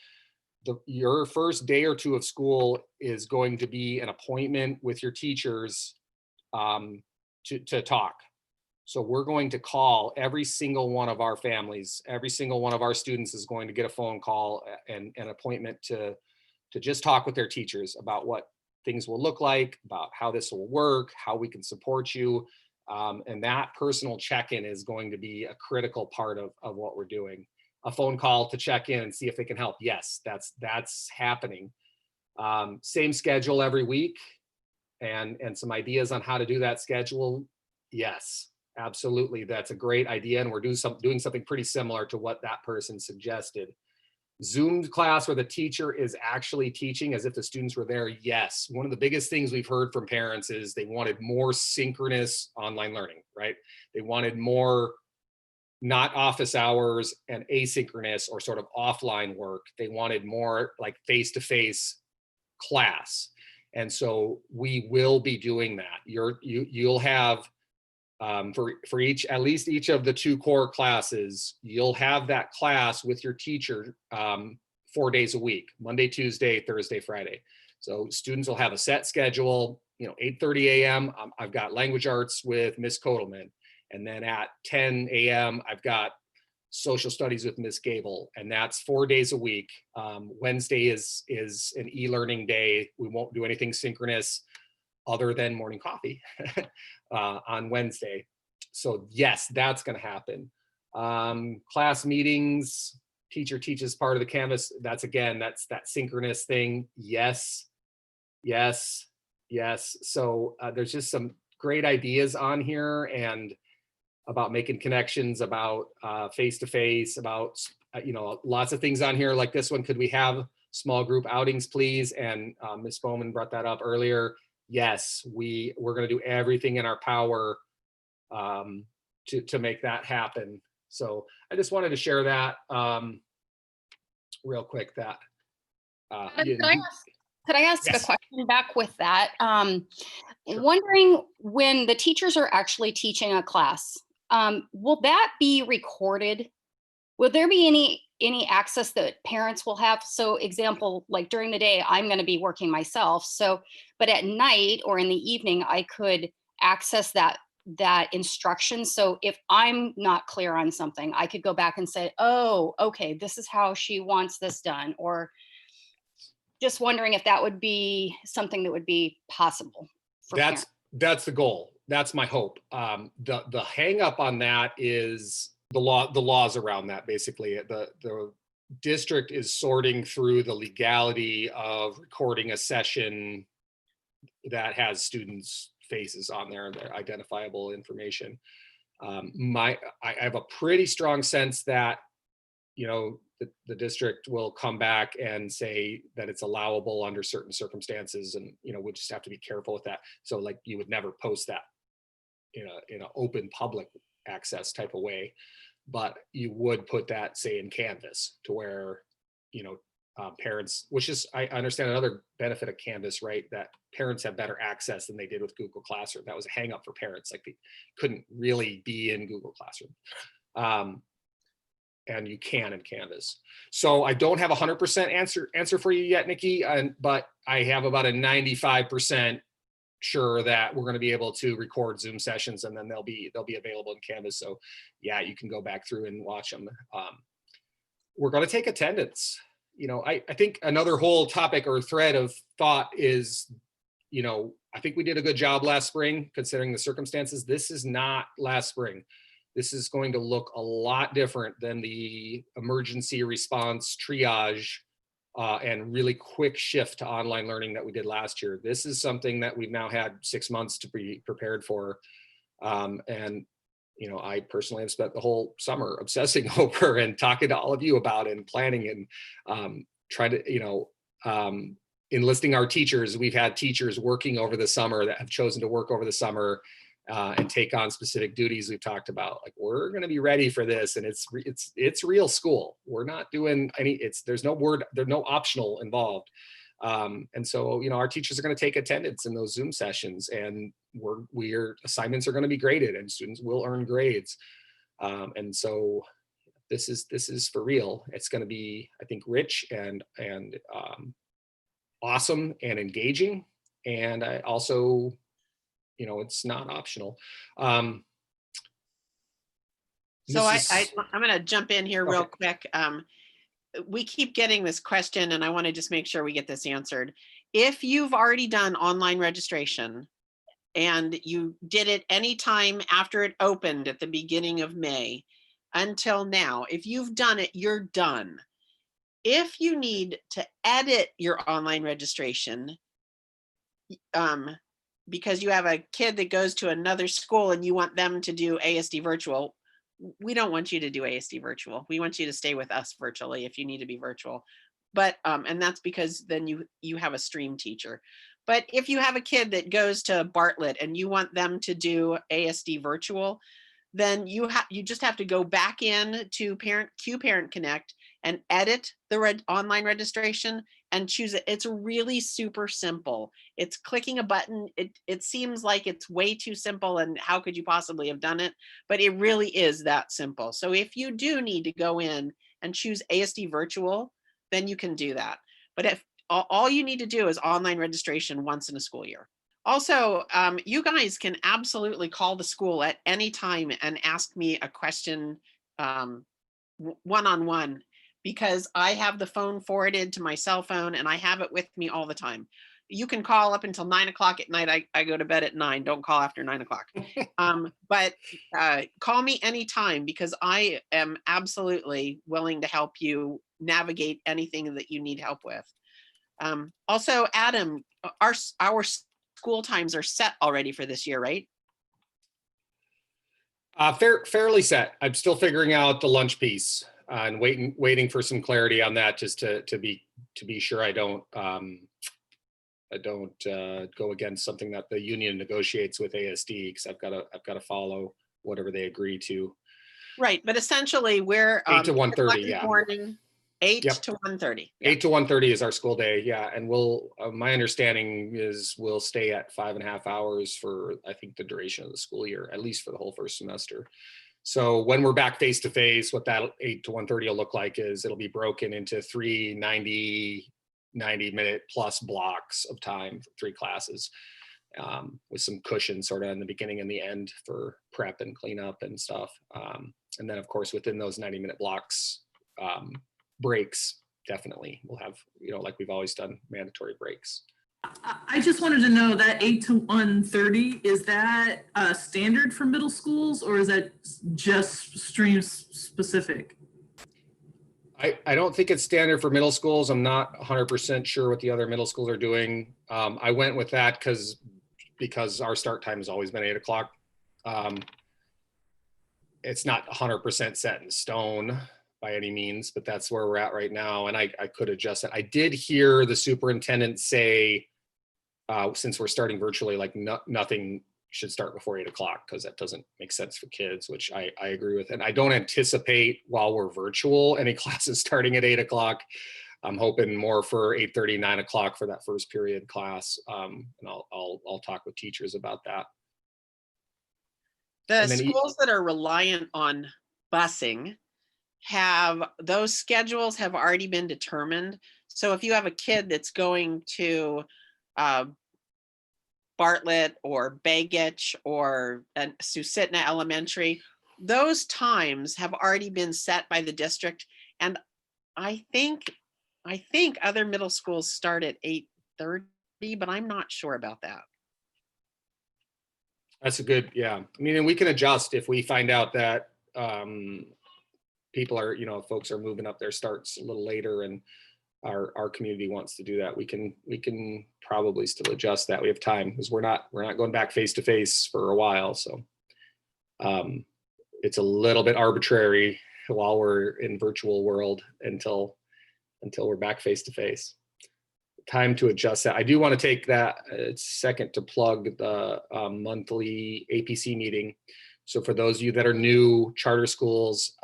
Your first day or two of school is going to be an appointment with your teachers to talk. So we're going to call every single one of our families. Every single one of our students is going to get a phone call and an appointment to just talk with their teachers about what things will look like, about how this will work, how we can support you. And that personal check-in is going to be a critical part of what we're doing. A phone call to check in and see if they can help. Yes, that's happening. Same schedule every week. And some ideas on how to do that schedule. Yes, absolutely. That's a great idea. And we're doing something pretty similar to what that person suggested. Zoom class where the teacher is actually teaching as if the students were there. Yes. One of the biggest things we've heard from parents is they wanted more synchronous online learning, right? They wanted more not office hours and asynchronous or sort of offline work. They wanted more like face-to-face class. And so we will be doing that. You'll have For at least each of the 2 core classes, you'll have that class with your teacher 4 days a week, Monday, Tuesday, Thursday, Friday. So students will have a set schedule, 8:30 a.m. I've got language arts with Miss Kotelman. And then at 10 a.m., I've got social studies with Miss Gable, and that's 4 days a week. Wednesday is an e-learning day. We won't do anything synchronous other than morning coffee on Wednesday. So yes, that's going to happen. Class meetings, teacher teaches part of the Canvas. That's that synchronous thing. Yes. So there's just some great ideas on here, and about making connections, about face-to-face, about, lots of things on here like this one. Could we have small group outings, please? And Ms. Bowman brought that up earlier. Yes, we're going to do everything in our power to make that happen. So I just wanted to share that real quick. That could I ask Yes. a question back with that? Wondering, when the teachers are actually teaching a class, will that be recorded? Will there be any access that parents will have? So example, like during the day, I'm going to be working myself. So, but at night or in the evening, I could access that instruction. So if I'm not clear on something, I could go back and say, oh, okay, this is how she wants this done. Or just wondering if that would be something that would be possible for parents. That's the goal. That's my hope. The hang up on that is the laws around that. Basically, the district is sorting through the legality of recording a session that has students' faces on there, their identifiable information. I have a pretty strong sense that, the district will come back and say that it's allowable under certain circumstances, and we'll just have to be careful with that. So like, you would never post that in an open public access type of way, but you would put that, say, in Canvas, to where parents, which is, I understand, another benefit of Canvas, right? That parents have better access than they did with Google Classroom. That was a hang up for parents, like they couldn't really be in Google Classroom. And you can in Canvas. So I don't have 100% answer for you yet, Nikki, but I have about a 95% sure that we're going to be able to record Zoom sessions, and then they'll be available in Canvas. So yeah, you can go back through and watch them. We're going to take attendance. I think another whole topic or thread of thought is, I think we did a good job last spring considering the circumstances. This is not last spring. This is going to look a lot different than the emergency response triage and really quick shift to online learning that we did last year. This is something that we've now had 6 months to be prepared for. And I personally have spent the whole summer obsessing over and talking to all of you about it and planning and trying to, enlisting our teachers. We've had teachers working over the summer that have chosen to work over the summer and take on specific duties we've talked about. Like, we're going to be ready for this, and it's real school. We're not doing there's no optional involved. And so, our teachers are going to take attendance in those Zoom sessions, and we're assignments are going to be graded, and students will earn grades. And so this is for real. It's going to be, I think, rich and awesome and engaging. And I also, it's not optional. So I'm going to jump in here real quick. We keep getting this question, and I want to just make sure we get this answered. If you've already done online registration and you did it anytime after it opened at the beginning of May until now, if you've done it, you're done. If you need to edit your online registration, because you have a kid that goes to another school and you want them to do ASD virtual, we don't want you to do ASD virtual. We want you to stay with us virtually if you need to be virtual. But, and that's because then you have a stream teacher. But if you have a kid that goes to Bartlett and you want them to do ASD virtual, then you just have to go back in to Parent Connect and edit the online registration and choose it. It's really super simple. It's clicking a button. It seems like it's way too simple and how could you possibly have done it? But it really is that simple. So if you do need to go in and choose ASD virtual, then you can do that. But if all you need to do is online registration once in a school year. Also, you guys can absolutely call the school at any time and ask me a question one-on-one, because I have the phone forwarded to my cell phone and I have it with me all the time. You can call up until 9 o'clock at night. I go to bed at 9. Don't call after 9 o'clock. But call me anytime, because I am absolutely willing to help you navigate anything that you need help with. Also, Adam, our school times are set already for this year, right? Fairly set. I'm still figuring out the lunch piece and waiting for some clarity on that, just to be sure I don't go against something that the union negotiates with ASD, because I've got to follow whatever they agree to. Right, but essentially we're 8 to 1:30, yeah. Morning, 8 Yep. to 1:30. Yeah. 8 to 1:30 is our school day, yeah. And we'll, my understanding is we'll stay at 5.5 hours for, I think, the duration of the school year, at least for the whole first semester. So when we're back face to face, what that 8 to 1:30 will look like is it'll be broken into 3 90-minute plus blocks of time for 3 classes, with some cushion sort of in the beginning and the end for prep and cleanup and stuff. And then of course, within those 90-minute blocks, breaks, definitely we'll have, like we've always done, mandatory breaks. I just wanted to know that 8 to 1:30, is that standard for middle schools, or is that just stream specific? I don't think it's standard for middle schools. I'm not 100% sure what the other middle schools are doing. I went with that because our start time has always been 8 o'clock. It's not 100% set in stone by any means, but that's where we're at right now. And I could adjust it. I did hear the superintendent say, since we're starting virtually, like nothing should start before 8 o'clock, because that doesn't make sense for kids, which I agree with. And I don't anticipate, while we're virtual, any classes starting at 8 o'clock. I'm hoping more for 8:30, 9 o'clock for that first period class. And I'll talk with teachers about that. The schools that are reliant on busing those schedules have already been determined. So if you have a kid that's going to Bartlett or Bagich or Susitna Elementary, those times have already been set by the district. And I think other middle schools start at 8:30, but I'm not sure about that. That's a good, yeah. I mean, and we can adjust if we find out that people are, folks are moving up their starts a little later, and our community wants to do that. We can probably still adjust that. We have time, because we're not going back face to face for a while. So it's a little bit arbitrary while we're in virtual world until we're back face to face. Time to adjust that. I do want to take that second to plug the monthly APC meeting. So for those of you that are new charter schools,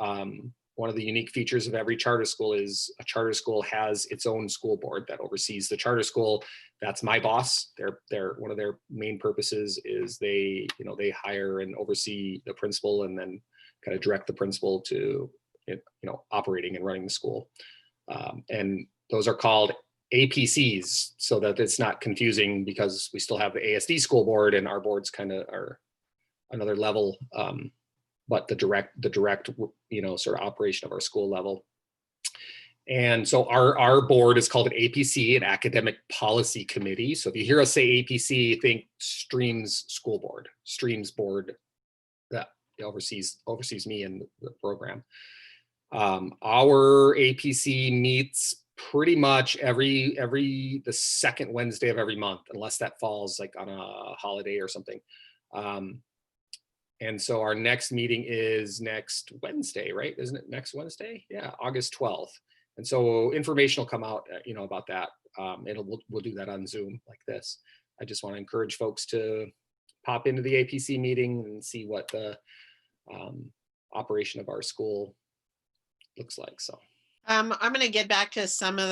one of the unique features of every charter school is a charter school has its own school board that oversees the charter school. That's my boss. They're one of their main purposes is they hire and oversee the principal, and then kind of direct the principal to operating and running the school. And those are called APCs, so that it's not confusing, because we still have the ASD school board, and our boards kind of are another level, but the direct sort of operation of our school level. And so our board is called an APC, an Academic Policy Committee. So if you hear us say APC, think Streams School Board, Streams Board that oversees me and the program. Our APC meets pretty much the second Wednesday of every month, unless that falls like on a holiday or something. And so our next meeting is next Wednesday, right? Isn't it next Wednesday? Yeah, August 12th. And so information will come out, about that. We'll do that on Zoom like this. I just want to encourage folks to pop into the APC meeting and see what the operation of our school looks like. So I'm going to get back to some of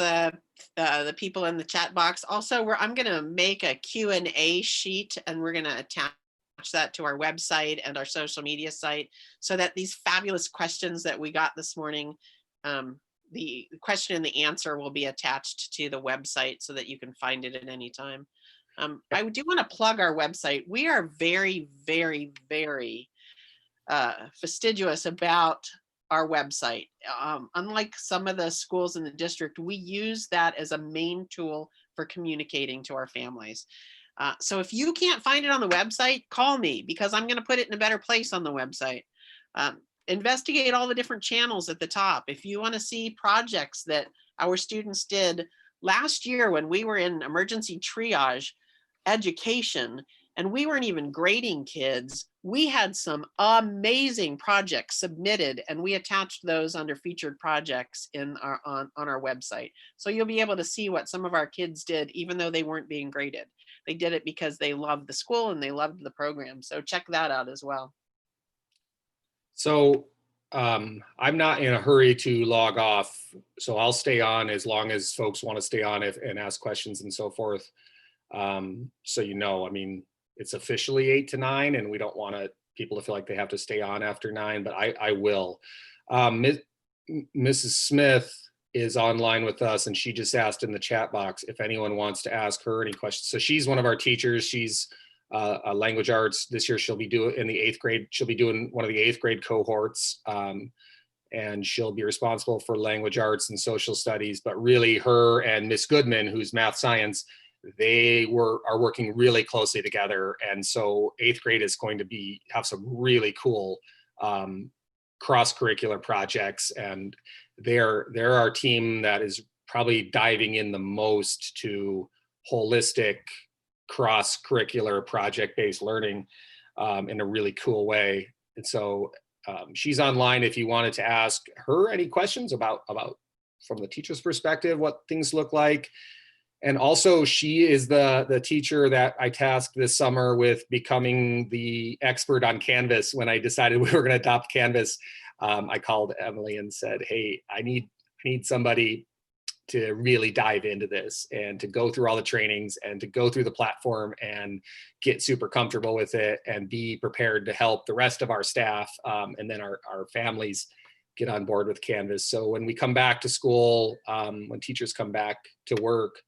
the people in the chat box. Also, I'm going to make a Q&A sheet, and we're going to attach that to our website and our social media site, so that these fabulous questions that we got this morning, the question and the answer will be attached to the website so that you can find it at any time. I do want to plug our website. We are very, very, very fastidious about our website. Unlike some of the schools in the district, we use that as a main tool for communicating to our families. So if you can't find it on the website, call me, because I'm going to put it in a better place on the website. Investigate all the different channels at the top. If you want to see projects that our students did last year when we were in emergency triage education, and we weren't even grading kids, we had some amazing projects submitted, and we attached those under featured projects on our website. So you'll be able to see what some of our kids did, even though they weren't being graded. They did it because they loved the school and they loved the program. So check that out as well. So I'm not in a hurry to log off, so I'll stay on as long as folks want to stay on and ask questions and so forth. So, I mean, it's officially 8 to 9, and we don't want people to feel like they have to stay on after 9, but I will. Mrs. Smith is online with us, and she just asked in the chat box if anyone wants to ask her any questions. So she's one of our teachers. She's a language arts. This year she'll be doing in the 8th grade. She'll be doing one of the 8th grade cohorts, and she'll be responsible for language arts and social studies. But really, her and Miss Goodman, who's math science, they are working really closely together. And so 8th grade is going to have some really cool cross-curricular projects, and they're our team that is probably diving in the most to holistic cross-curricular project-based learning in a really cool way. And so she's online if you wanted to ask her any questions about from the teacher's perspective, what things look like. And also, she is the teacher that I tasked this summer with becoming the expert on Canvas. When I decided we were going to adopt Canvas, I called Emily and said, "Hey, I need somebody to really dive into this and to go through all the trainings and to go through the platform and get super comfortable with it and be prepared to help the rest of our staff and then our families get on board with Canvas." So when we come back to school, when teachers come back to work,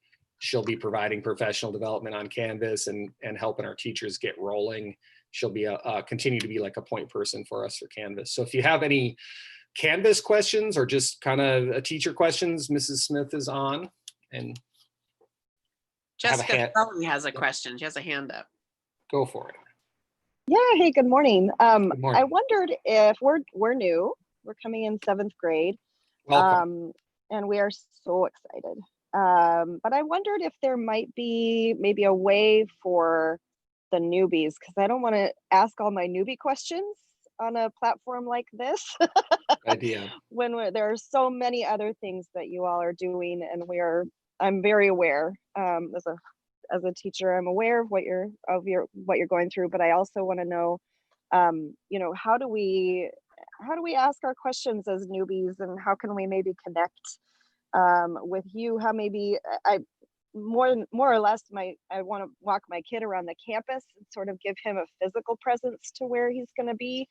she'll be providing professional development on Canvas and helping our teachers get rolling. She'll be continue to be like a point person for us for Canvas. So if you have any Canvas questions or just kind of teacher questions, Mrs. Smith is on. And Jessica Sully has a question. She has a hand up. Go for it. Yeah. Hey, good morning. Good morning. I wondered if we're new. We're coming in 7th grade. Welcome. And we are so excited. But I wondered if there might be maybe a way for the newbies, because I don't want to ask all my newbie questions on a platform like this. Idea. When there are so many other things that you all are doing, and I'm very aware as a teacher, I'm aware of what you're going through, but I also want to know, how do we ask our questions as newbies, and how can we maybe connect with you? How maybe more or less I want to walk my kid around the campus and sort of give him a physical presence to where he's going to be,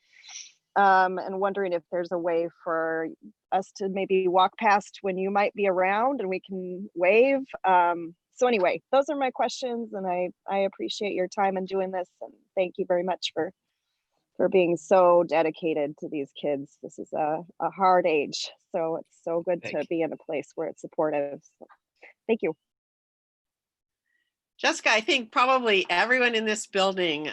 and wondering if there's a way for us to maybe walk past when you might be around and we can wave. So anyway, those are my questions, and I appreciate your time in doing this, and thank you very much for being so dedicated to these kids. This is a hard age, so it's so good to be in a place where it's supportive. So, thank you. Jessica, I think probably everyone in this building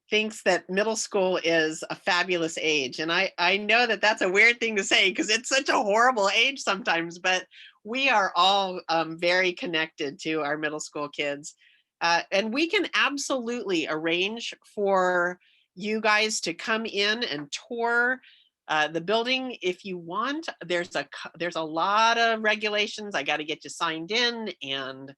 thinks that middle school is a fabulous age. And I know that that's a weird thing to say because it's such a horrible age sometimes, but we are all very connected to our middle school kids. And we can absolutely arrange for you guys to come in and tour the building if you want. There's a lot of regulations. I got to get you signed in, and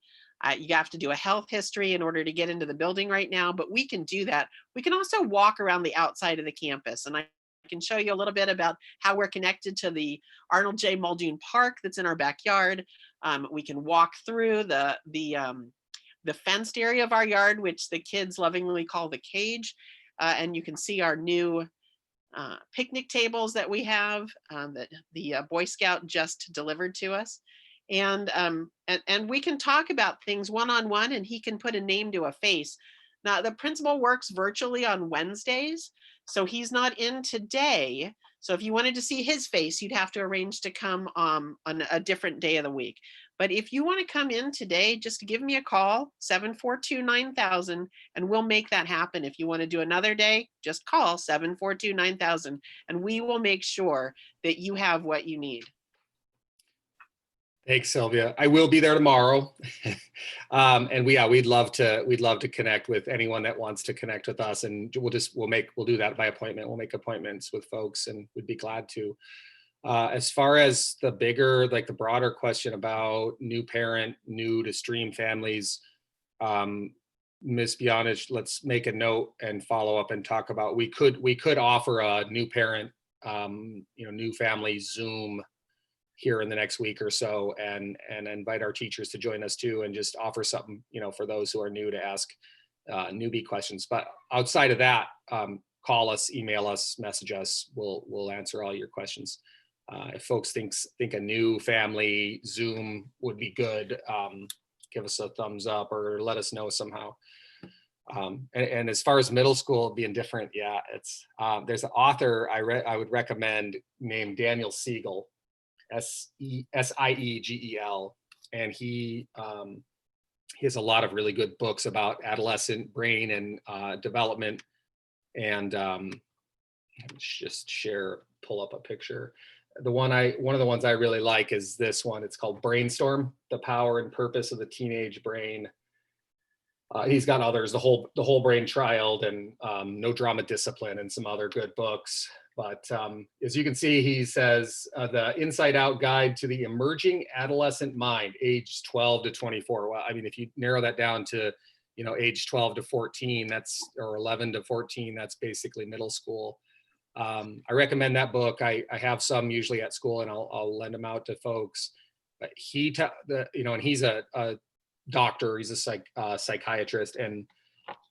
you have to do a health history in order to get into the building right now, but we can do that. We can also walk around the outside of the campus, and I can show you a little bit about how we're connected to the Arnold J. Muldoon Park that's in our backyard. We can walk through the fenced area of our yard, which the kids lovingly call the cage. And you can see our new picnic tables that we have that the Boy Scout just delivered to us. And we can talk about things one-on-one, and he can put a name to a face. Now, the principal works virtually on Wednesdays, so he's not in today. So if you wanted to see his face, you'd have to arrange to come on a different day of the week. But if you want to come in today, just give me a call, 742-9000, and we'll make that happen. If you want to do another day, just call 742-9000, and we will make sure that you have what you need. Thanks, Sylvia. I will be there tomorrow. And we'd love to connect with anyone that wants to connect with us, and we'll do that by appointment. We'll make appointments with folks, and we'd be glad to. As far as the bigger, like the broader question about new parent, new to stream families, Ms. Bionich, let's make a note and follow up and talk about, we could offer a new parent, new family Zoom here in the next week or so, and invite our teachers to join us too, and just offer something, for those who are new to ask newbie questions. But outside of that, call us, email us, message us. We'll answer all your questions. If folks think a new family Zoom would be good, give us a thumbs up or let us know somehow. And as far as middle school being different, yeah, it's there's an author I would recommend named Daniel Siegel, Siegel, and he has a lot of really good books about adolescent brain and development. And just pull up a picture. One of the ones I really like is this one. It's called Brainstorm: The Power and Purpose of the Teenage Brain. He's got others, the whole brain trial, and No Drama Discipline, and some other good books. But as you can see, he says the Inside Out Guide to the Emerging Adolescent Mind, age 12 to 24. Well, I mean, if you narrow that down to, age 12 to 14, or 11 to 14, that's basically middle school. I recommend that book. I have some usually at school, and I'll lend them out to folks. But and he's a doctor. He's a psychiatrist, and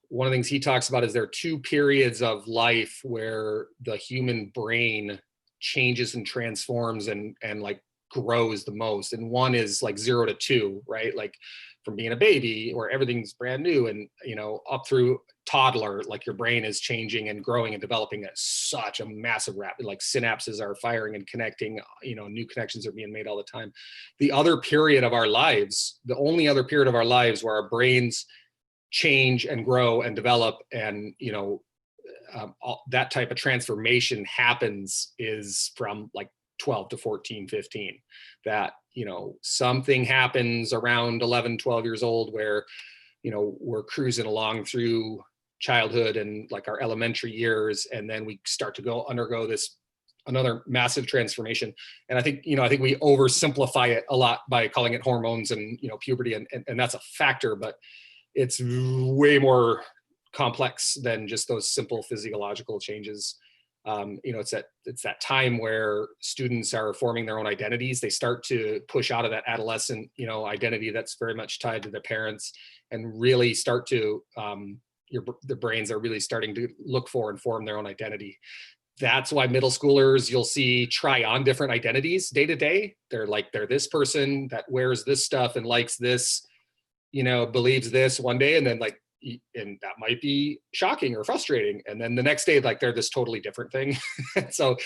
one of the things he talks about is there are two periods of life where the human brain changes and transforms and like grows the most. And one is like 0 to 2, right? Like from being a baby where everything's brand new, and up through toddler, like your brain is changing and growing and developing at such a massive rapid, like synapses are firing and connecting, new connections are being made all the time. The other period of our lives, the only other period of our lives where our brains change and grow and develop, and that type of transformation happens, is from like 12 to 14, 15. That something happens around 11, 12 years old where we're cruising along through childhood and like our elementary years, and then we start to undergo another massive transformation. And I think we oversimplify it a lot by calling it hormones and puberty, and that's a factor, but it's way more complex than just those simple physiological changes. It's that time where students are forming their own identities. They start to push out of that adolescent, identity that's very much tied to their parents, and really start to, the brains are really starting to look for and form their own identity. That's why middle schoolers, you'll see try on different identities day to day. They're this person that wears this stuff and likes this, believes this one day, and then and that might be shocking or frustrating. And then the next day, they're this totally different thing. So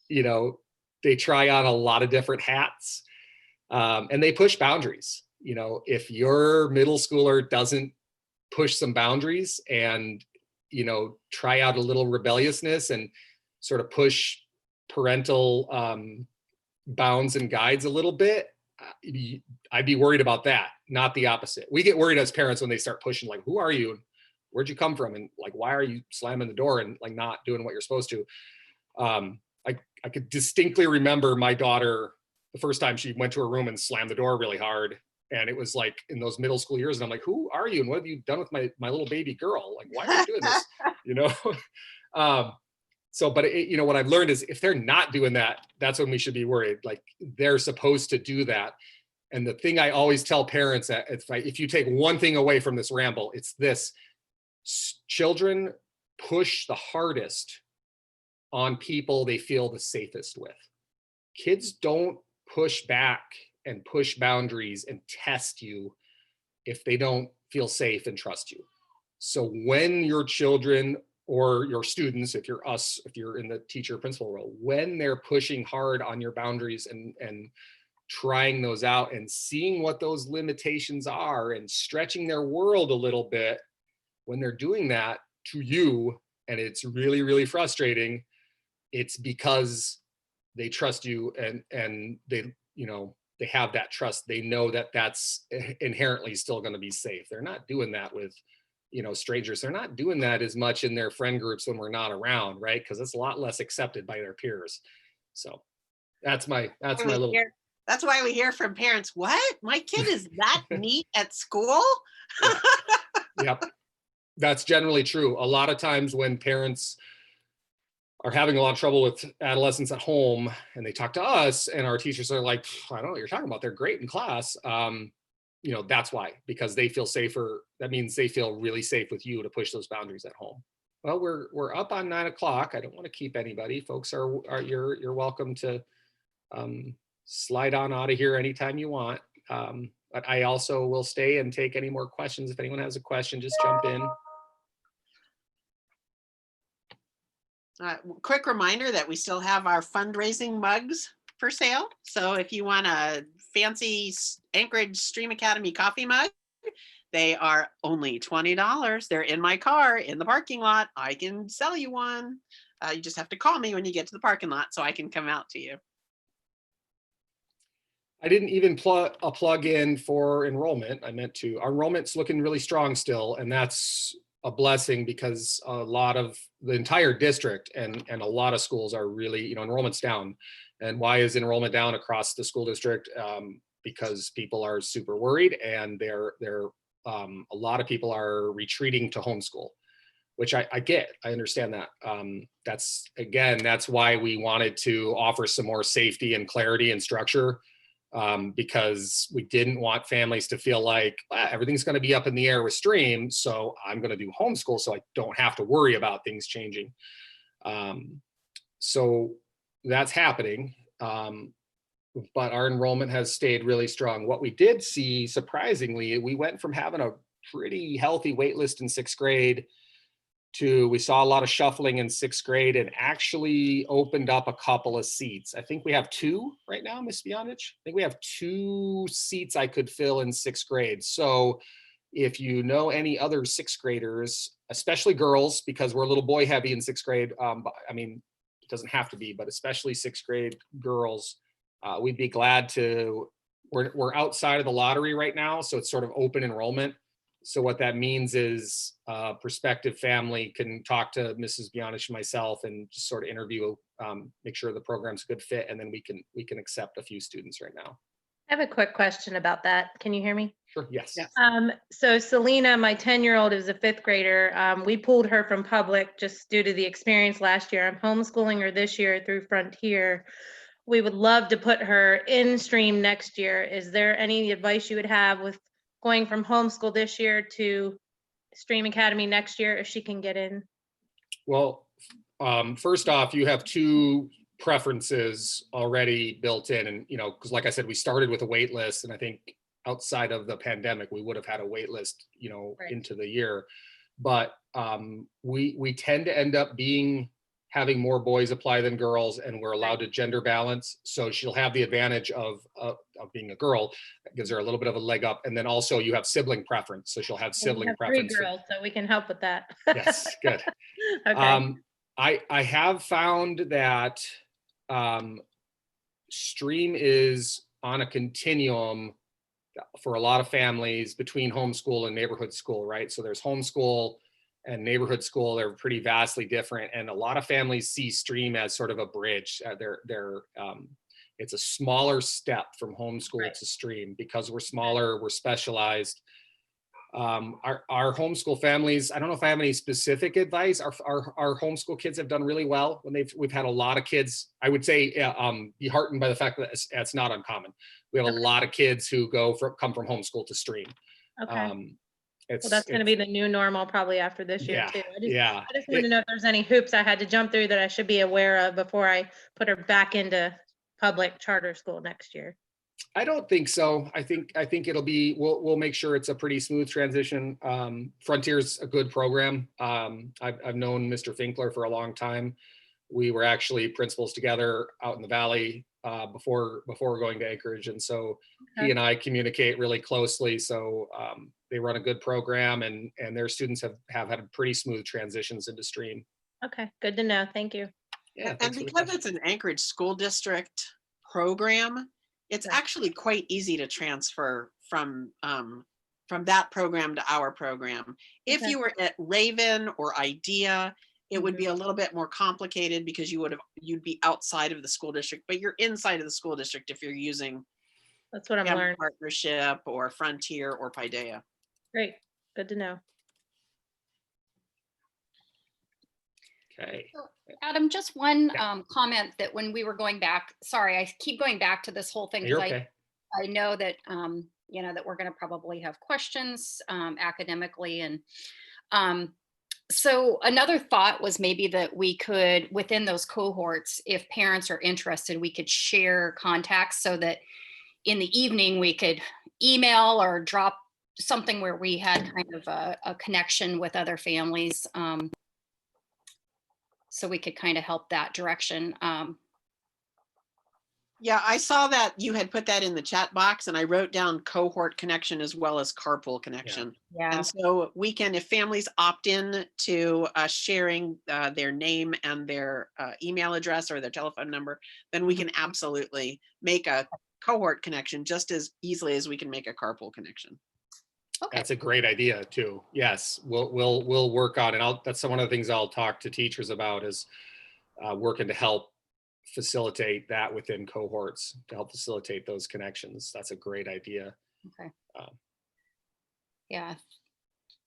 they try on a lot of different hats, and they push boundaries. If your middle schooler doesn't push some boundaries and, try out a little rebelliousness and sort of push parental bounds and guides a little bit, I'd be worried about that, not the opposite. We get worried as parents when they start pushing, like, who are you? Where'd you come from? And why are you slamming the door and not doing what you're supposed to? I could distinctly remember my daughter, the first time she went to her room and slammed the door really hard. And it was in those middle school years. And I'm like, who are you? And what have you done with my little baby girl? Why are you doing this? So, but you know, what I've learned is if they're not doing that, that's when we should be worried. Like they're supposed to do that. And the thing I always tell parents that if you take one thing away from this ramble, it's this: children push the hardest on people they feel the safest with. Kids don't push back and push boundaries and test you if they don't feel safe and trust you. So when your children or your students, if you're in the teacher principal role, when they're pushing hard on your boundaries and trying those out and seeing what those limitations are and stretching their world a little bit, when they're doing that to you, and it's really, really frustrating, it's because they trust you and they, you know, they have that trust. They know that that's inherently still going to be safe. They're not doing that with, you know, strangers. They're not doing that as much in their friend groups when we're not around, right? Because it's a lot less accepted by their peers. So that's my little. That's why we hear from parents, what? My kid is that neat at school? Yep. That's generally true. A lot of times when parents are having a lot of trouble with adolescents at home and they talk to us and our teachers are like, I don't know what you're talking about. They're great in class. You know, that's why, because they feel safer. That means they feel really safe with you to push those boundaries at home. Well, we're up on 9 o'clock. I don't want to keep anybody. Folks you're welcome to slide on out of here anytime you want. But I also will stay and take any more questions. If anyone has a question, just jump in. Quick reminder that we still have our fundraising mugs for sale. So if you want a fancy Anchorage Stream Academy coffee mug, they are only $20. They're in my car in the parking lot. I can sell you one. You just have to call me when you get to the parking lot so I can come out to you. I didn't even plug in for enrollment. I meant to. Our enrollment's looking really strong still, and that's a blessing because a lot of the entire district and a lot of schools are really, you know, enrollment's down. And why is enrollment down across the school district? Because people are super worried, and a lot of people are retreating to homeschool, which I get. I understand that. That's why we wanted to offer some more safety and clarity and structure. Because we didn't want families to feel like everything's going to be up in the air with stream, so I'm going to do homeschool so I don't have to worry about things changing. So that's happening, but our enrollment has stayed really strong. What we did see, surprisingly, we went from having a pretty healthy wait list in 6th grade to we saw a lot of shuffling in 6th grade and actually opened up a couple of seats. I think we have 2 right now, Ms. Bianich. I think we have 2 seats I could fill in 6th grade. So if you know any other 6th graders, especially girls, because we're a little boy heavy in 6th grade, I mean, it doesn't have to be, but especially 6th grade girls, we'd be glad to, we're outside of the lottery right now. So it's sort of open enrollment. So what that means is prospective family can talk to Mrs. Bianich and myself and just sort of interview, make sure the program's a good fit, and then we can accept a few students right now. I have a quick question about that. Can you hear me? Sure. Yes. So Selena, my 10-year-old, is a 5th grader. We pulled her from public just due to the experience last year. I'm homeschooling her this year through Frontier. We would love to put her in stream next year. Is there any advice you would have with going from homeschool this year to Stream Academy next year if she can get in? Well, first off, you have 2 preferences already built in, and you know, because like I said, we started with a wait list, and I think outside of the pandemic, we would have had a wait list, you know, right, into the year. But we tend to end up having more boys apply than girls, and we're allowed to gender balance. So she'll have the advantage of being a girl. That gives her a little bit of a leg up. And then also you have sibling preference. So she'll have sibling preference. 3 girls, so we can help with that. Yes, good. Okay. I have found that stream is on a continuum for a lot of families between homeschool and neighborhood school, right? So there's homeschool and neighborhood school. They're pretty vastly different, and a lot of families see stream as sort of a bridge. It's a smaller step from homeschool, right, to stream because we're smaller, we're specialized. Our homeschool families, I don't know if I have any specific advice. Our homeschool kids have done really well when we've had a lot of kids. I would say be heartened by the fact that it's not uncommon. We have a lot of kids who come from homeschool to stream. Okay. Well, that's going to be the new normal probably after this year too. I just wanted to know if there's any hoops I had to jump through that I should be aware of before I put her back into public charter school next year. I don't think so. I think it'll be, we'll make sure it's a pretty smooth transition. Frontier's a good program. I've known Mr. Finkler for a long time. We were actually principals together out in the Valley before going to Anchorage. And so he and I communicate really closely. So they run a good program, and their students have had pretty smooth transitions into stream. Okay, good to know. Thank you. Yeah, and because it's an Anchorage school district program, it's actually quite easy to transfer from that program to our program. If you were at Raven or Idea, it would be a little bit more complicated because you'd be outside of the school district, but you're inside of the school district if you're using that's what I'm learning. Partnership or Frontier or Paideia. Great, good to know. Okay. Adam, just one comment that when we were going back, sorry, I keep going back to this whole thing. You're okay. I know that, you know, that we're going to probably have questions academically. And so another thought was maybe that we could, within those cohorts, if parents are interested, we could share contacts so that in the evening we could email or drop something where we had kind of a connection with other families. So we could kind of help that direction. Yeah, I saw that you had put that in the chat box, and I wrote down cohort connection as well as carpool connection. Yeah. And so we can, if families opt in to sharing their name and their email address or their telephone number, then we can absolutely make a cohort connection just as easily as we can make a carpool connection. Okay. That's a great idea too. Yes, we'll work on it. That's one of the things I'll talk to teachers about is working to help facilitate that within cohorts, to help facilitate those connections. That's a great idea. Okay. Yeah.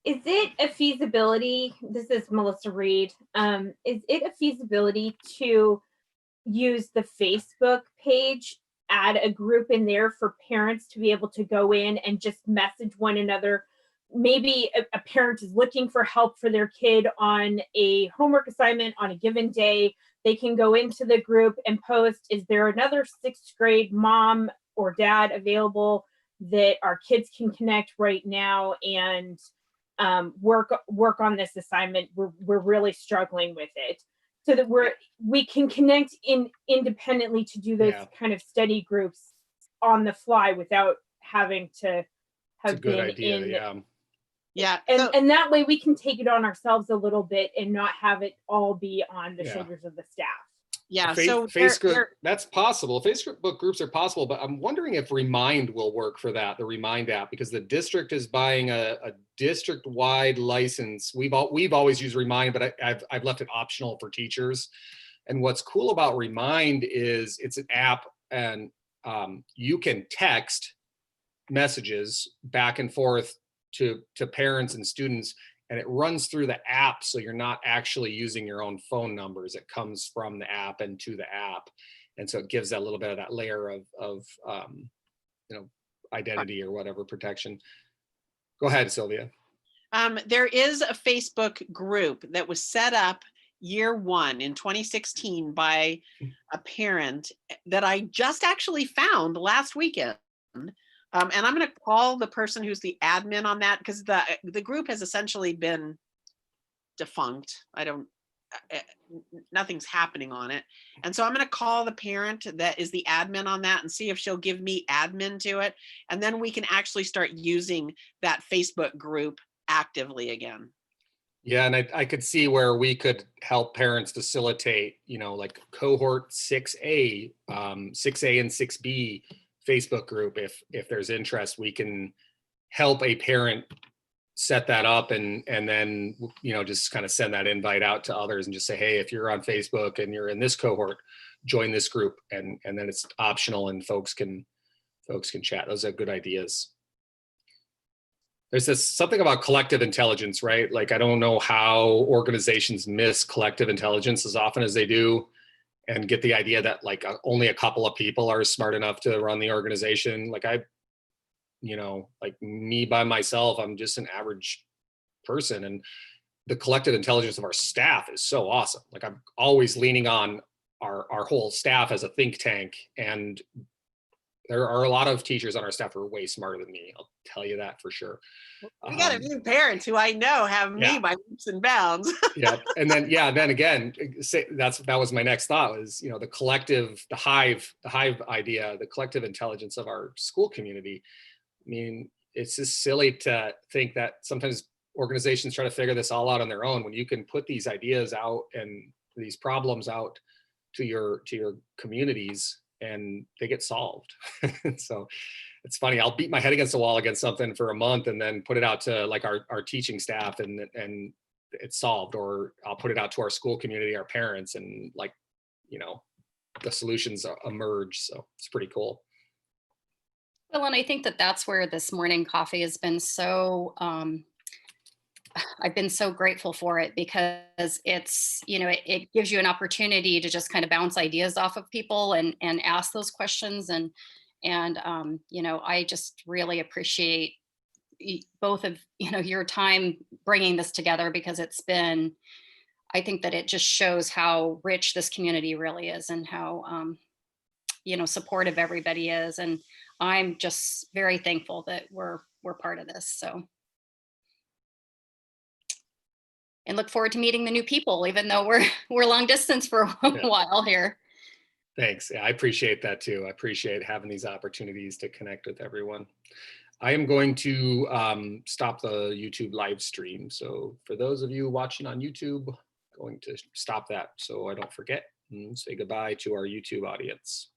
Is it a feasibility? This is Melissa Reed. Is it a feasibility to use the Facebook page, add a group in there for parents to be able to go in and just message one another? Maybe a parent is looking for help for their kid on a homework assignment on a given day. They can go into the group and post, is there another 6th grade mom or dad available that our kids can connect right now and work on this assignment? We're really struggling with it. So that we can connect independently to do those kind of study groups on the fly without having to have been in. Yeah. And that way we can take it on ourselves a little bit and not have it all be on the shoulders of the staff. Yeah. So Facebook, that's possible. Facebook groups are possible, but I'm wondering if Remind will work for that, the Remind app, because the district is buying a district-wide license. We've always used Remind, but I've left it optional for teachers. And what's cool about Remind is it's an app, and you can text messages back and forth to parents and students, and it runs through the app, so you're not actually using your own phone numbers. It comes from the app and to the app, and so it gives that little bit of that layer of you know, identity or whatever protection. Go ahead, Sylvia. There is a Facebook group that was set up year 1 in 2016 by a parent that I just actually found last weekend. And I'm going to call the person who's the admin on that, because the group has essentially been defunct. Nothing's happening on it. And so I'm going to call the parent that is the admin on that and see if she'll give me admin to it. And then we can actually start using that Facebook group actively again. Yeah, and I could see where we could help parents facilitate, you know, like cohort 6A, 6A and 6B Facebook group. If there's interest, we can help a parent set that up and then, you know, just kind of send that invite out to others and just say, hey, if you're on Facebook and you're in this cohort, join this group, and then it's optional and folks can chat. Those are good ideas. there's this something about collective intelligence, right? Like, I don't know how organizations miss collective intelligence as often as they do, and get the idea that like only a couple of people are smart enough to run the organization. Like like me by myself, I'm just an average person, and the collective intelligence of our staff is so awesome. Like, I'm always leaning on our whole staff as a think tank, and there are a lot of teachers on our staff who are way smarter than me. I'll tell you that for sure. We got a few parents who I know have me Yeah. by leaps and bounds. Yeah. And then, then again, that was my next thought was, the collective, the hive idea, the collective intelligence of our school community. I mean, it's just silly to think that sometimes organizations try to figure this all out on their own when you can put these ideas out and these problems out to your communities and they get solved. So it's funny, I'll beat my head against the wall against something for a month and then put it out to like our teaching staff and it's solved, or I'll put it out to our school community, our parents, and like, the solutions emerge. So it's pretty cool. Well, and I think that that's where this morning coffee has been so, I've been so grateful for it, because it's, it gives you an opportunity to just kind of bounce ideas off of people and ask those questions. And I just really appreciate both of, your time bringing this together, because it's been, I think that it just shows how rich this community really is and how, supportive everybody is. And I'm just very thankful that we're part of this. So. And look forward to meeting the new people, even though we're long distance for a while here. Thanks. Yeah, I appreciate that too. I appreciate having these opportunities to connect with everyone. I am going to stop the YouTube live stream. So for those of you watching on YouTube, going to stop that so I don't forget and say goodbye to our YouTube audience.